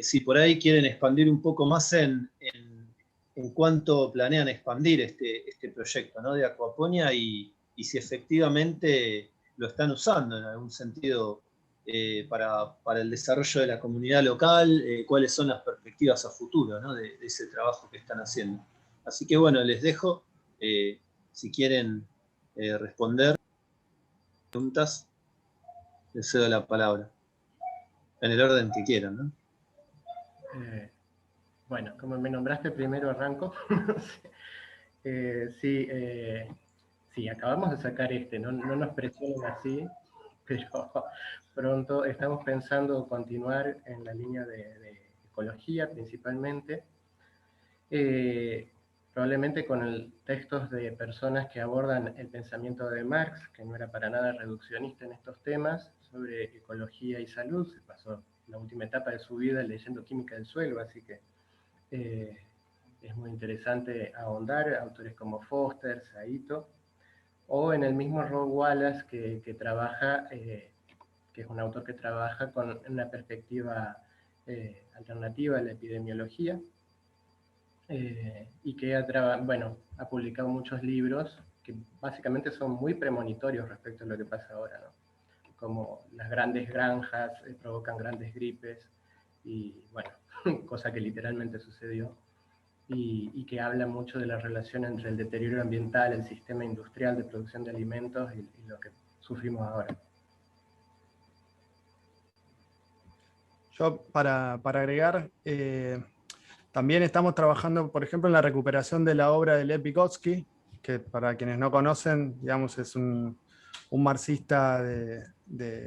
si por ahí quieren expandir un poco más en cuánto planean expandir este proyecto, ¿no? De Aquaponia y si efectivamente lo están usando en algún sentido para el desarrollo de la comunidad local, cuáles son las perspectivas a futuro, ¿no? de ese trabajo que están haciendo. Así que bueno, les dejo, si quieren responder preguntas, les cedo la palabra, en el orden que quieran, ¿no? Bueno, como me nombraste primero, arranco. Sí, acabamos de sacar no nos presionen así, pero pronto estamos pensando continuar en la línea de ecología principalmente, probablemente con textos de personas que abordan el pensamiento de Marx, que no era para nada reduccionista en estos temas, sobre ecología y salud. Se pasó la última etapa de su vida leyendo Química del Suelo, así que es muy interesante ahondar, autores como Foster, Saito, o en el mismo Rob Wallace, que trabaja, que es un autor que trabaja con una perspectiva alternativa a la epidemiología, y que ha publicado muchos libros que básicamente son muy premonitorios respecto a lo que pasa ahora, ¿no? Como las grandes granjas provocan grandes gripes, y bueno, cosa que literalmente sucedió, y que habla mucho de la relación entre el deterioro ambiental, el sistema industrial de producción de alimentos y lo que sufrimos ahora. Yo, para agregar, también estamos trabajando, por ejemplo, en la recuperación de la obra de Lev Vygotsky, que para quienes no conocen, digamos, es un marxista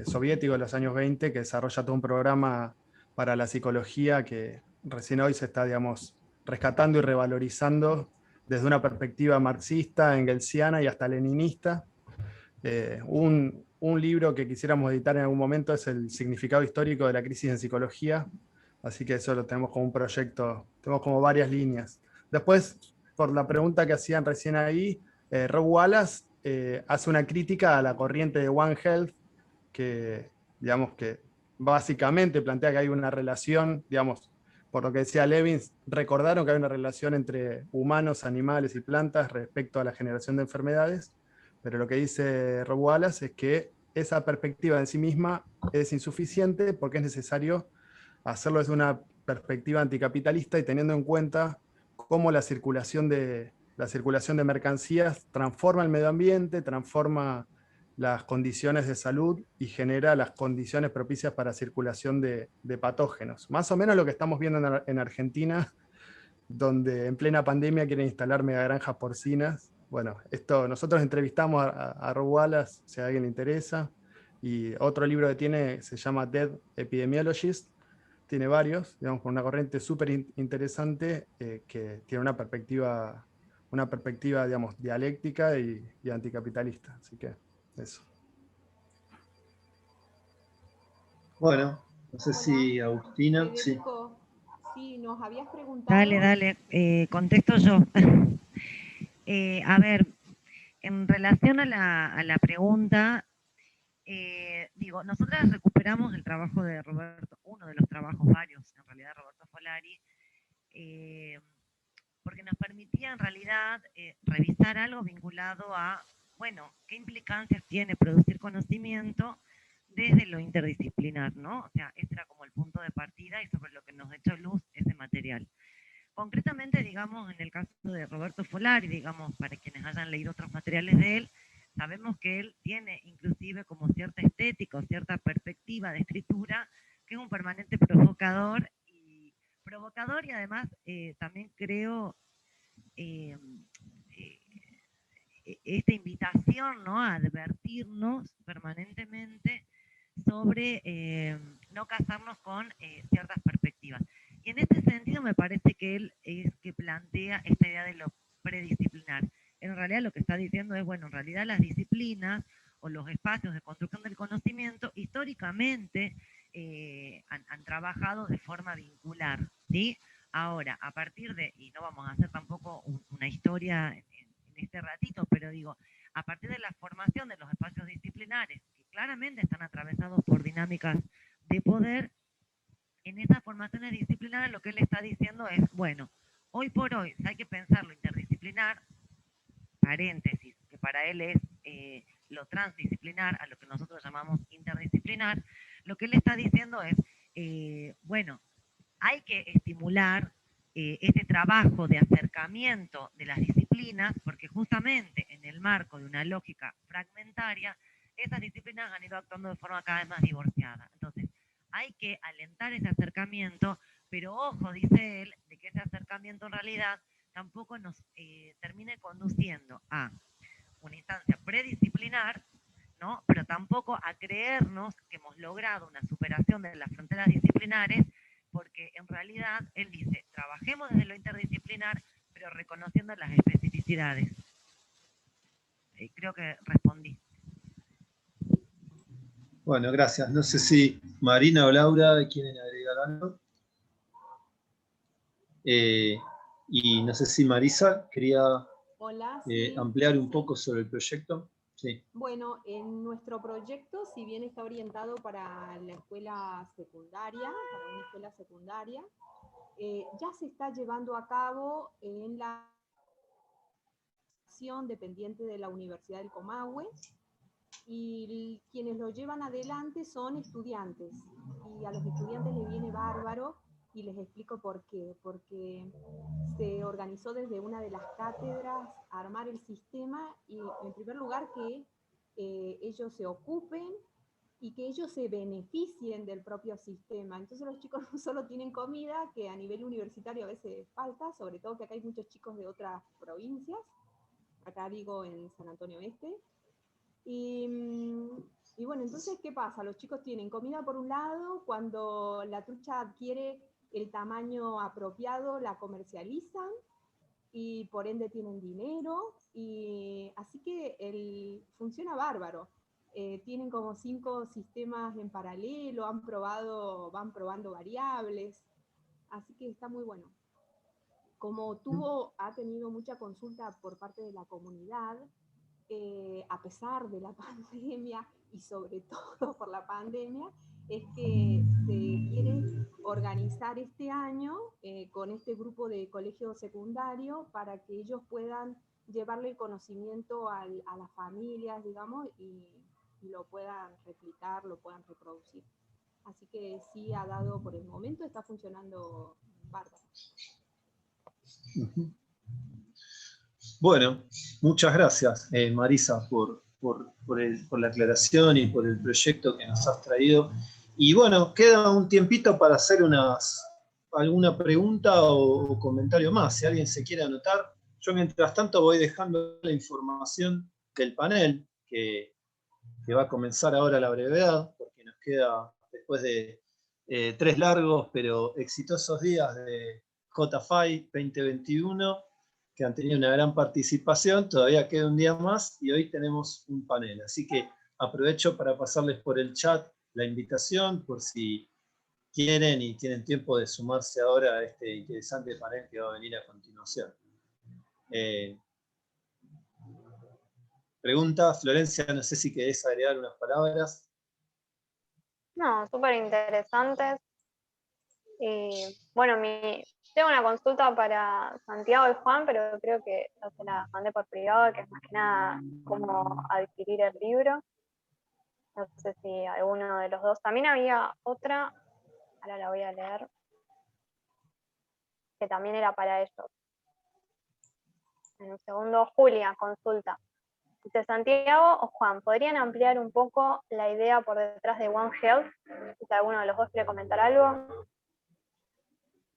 soviético de los años 20 que desarrolla todo un programa para la psicología que recién hoy se está, digamos, rescatando y revalorizando desde una perspectiva marxista, engelsiana y hasta leninista. un libro que quisiéramos editar en algún momento es el significado histórico de la crisis en psicología, así que eso lo tenemos como un proyecto, tenemos como varias líneas. Después, por la pregunta que hacían recién ahí, Rob Wallace hace una crítica a la corriente de One Health, que, digamos, que básicamente plantea que hay una relación, digamos, por lo que decía Levins, recordaron que hay una relación entre humanos, animales y plantas respecto a la generación de enfermedades, pero lo que dice Rob Wallace es que esa perspectiva en sí misma es insuficiente porque es necesario hacerlo desde una perspectiva anticapitalista y teniendo en cuenta cómo la circulación de mercancías transforma el medio ambiente, transforma las condiciones de salud y genera las condiciones propicias para circulación de patógenos. Más o menos lo que estamos viendo en Argentina, donde en plena pandemia quieren instalar megagranjas porcinas. Bueno, nosotros entrevistamos a Rob Wallace, si a alguien le interesa, y otro libro que tiene se llama Dead Epidemiologist, tiene varios, digamos, con una corriente súper interesante que tiene una perspectiva, digamos, dialéctica y anticapitalista. Así que eso. Bueno, no sé si Hola, Agustina, sí. Federico, sí, nos habías preguntado. Dale, contesto yo. A ver, en relación a la pregunta, digo, nosotras recuperamos el trabajo de Roberto, uno de los trabajos varios, en realidad, Roberto Folari, porque nos permitía en realidad revisar algo vinculado a, bueno, qué implicancias tiene producir conocimiento desde lo interdisciplinar, ¿no? O sea, ese era como el punto de partida y sobre lo que nos echó luz ese material. Concretamente, digamos, en el caso de Roberto Folari, digamos, para quienes hayan leído otros materiales de él, sabemos que él tiene inclusive como cierta estética o cierta perspectiva de escritura, que es un permanente provocador y además también creo esta invitación, ¿no?, a advertirnos permanentemente sobre no casarnos con ciertas perspectivas. Y en este sentido me parece que él es que plantea esta idea de lo predisciplinar. En realidad lo que está diciendo es, bueno, en realidad las disciplinas o los espacios de construcción del conocimiento históricamente han trabajado de forma vincular, ¿sí? Ahora, a partir de, y no vamos a hacer tampoco una historia en este ratito, pero digo, a partir de la formación de los espacios disciplinares, que claramente están atravesados por dinámicas de poder, en esas formaciones disciplinares lo que él está diciendo es, bueno, hoy por hoy, si hay que pensar lo interdisciplinar, paréntesis, que para él es lo transdisciplinar, a lo que nosotros llamamos interdisciplinar, lo que él está diciendo es, bueno, hay que estimular este trabajo de acercamiento de las disciplinas, porque justamente en el marco de una lógica fragmentaria, esas disciplinas han ido actuando de forma cada vez más divorciada. Entonces, hay que alentar ese acercamiento, pero ojo, dice él, de que ese acercamiento en realidad tampoco nos termine conduciendo a una instancia predisciplinar, ¿no?, pero tampoco a creernos que hemos logrado una superación de las fronteras disciplinares, porque en realidad él dice, trabajemos desde lo interdisciplinar, pero reconociendo las especificidades. Creo que respondí. Bueno, gracias. No sé si Marina o Laura quieren agregar algo. Y no sé si Marisa quería Hola, sí. ampliar un poco sobre el proyecto. Sí. Bueno, en nuestro proyecto, si bien está orientado para la escuela secundaria, para una escuela secundaria, ya se está llevando a cabo en la acción dependiente de la Universidad del Comahue, y quienes lo llevan adelante son estudiantes, y a los estudiantes les viene bárbaro, y les explico por qué. Porque se organizó desde una de las cátedras armar el sistema, y en primer lugar que ellos se ocupen y que ellos se beneficien del propio sistema. Entonces los chicos no solo tienen comida, que a nivel universitario a veces falta, sobre todo que acá hay muchos chicos de otras provincias, acá digo en San Antonio Este, y bueno, entonces, ¿qué pasa? Los chicos tienen comida por un lado, cuando la trucha adquiere el tamaño apropiado la comercializan, y por ende tienen dinero, y así que funciona bárbaro. tienen como 5 sistemas en paralelo, van probando variables, así que está muy bueno. Como ha tenido mucha consulta por parte de la comunidad, a pesar de la pandemia y sobre todo por la pandemia, es que se quiere organizar este año con este grupo de colegio secundario para que ellos puedan llevarle el conocimiento a las familias, digamos, y lo puedan replicar, lo puedan reproducir. Así que sí ha dado, por el momento está funcionando bárbaro. Bueno, muchas gracias, Marisa, por la aclaración y por el proyecto que nos has traído. Y bueno, queda un tiempito para hacer alguna pregunta o comentario más, si alguien se quiere anotar. Yo mientras tanto voy dejando la información del panel, que va a comenzar ahora a la brevedad, porque nos queda, después de 3 largos pero exitosos días de JFI 2021, que han tenido una gran participación, todavía queda un día más y hoy tenemos un panel. Así que aprovecho para pasarles por el chat la invitación, por si quieren y tienen tiempo de sumarse ahora a este interesante panel que va a venir a continuación. Pregunta, Florencia, no sé si querés agregar unas palabras. No, súper interesantes. Bueno, tengo una consulta para Santiago y Juan, pero creo que ya se la mandé por privado, que es más que nada cómo adquirir el libro. No sé si alguno de los dos. También había otra, ahora la voy a leer, que también era para ellos. En un segundo, Julia, consulta. Dice, Santiago o Juan, ¿podrían ampliar un poco la idea por detrás de One Health? Si alguno de los dos quiere comentar algo.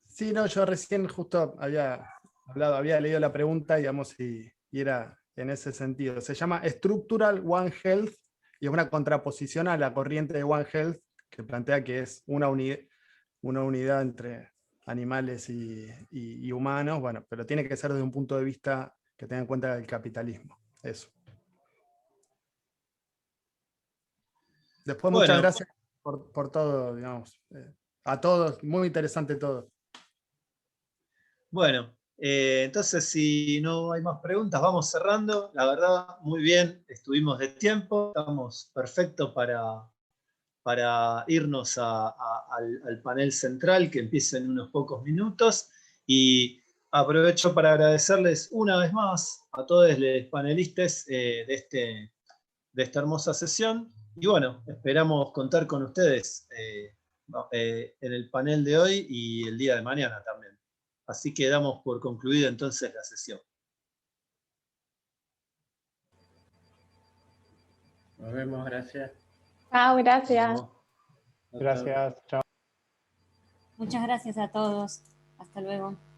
Sí, no, yo recién justo había leído la pregunta, digamos, y era en ese sentido. Se llama Structural One Health y es una contraposición a la corriente de One Health que plantea que es una unidad entre animales y humanos, bueno, pero tiene que ser desde un punto de vista que tenga en cuenta el capitalismo. Eso. Después, Bueno, muchas gracias por todo, digamos. A todos, muy interesante todo. Bueno, entonces si no hay más preguntas, vamos cerrando. La verdad, muy bien, estuvimos de tiempo, estamos perfectos para irnos al panel central que empieza en unos pocos minutos. Y aprovecho para agradecerles una vez más a todos los panelistas de esta hermosa sesión. Y bueno, esperamos contar con ustedes en el panel de hoy y el día de mañana también. Así que damos por concluida entonces la sesión. Nos vemos, gracias. Chao, gracias. Gracias, chao. Muchas gracias a todos. Hasta luego.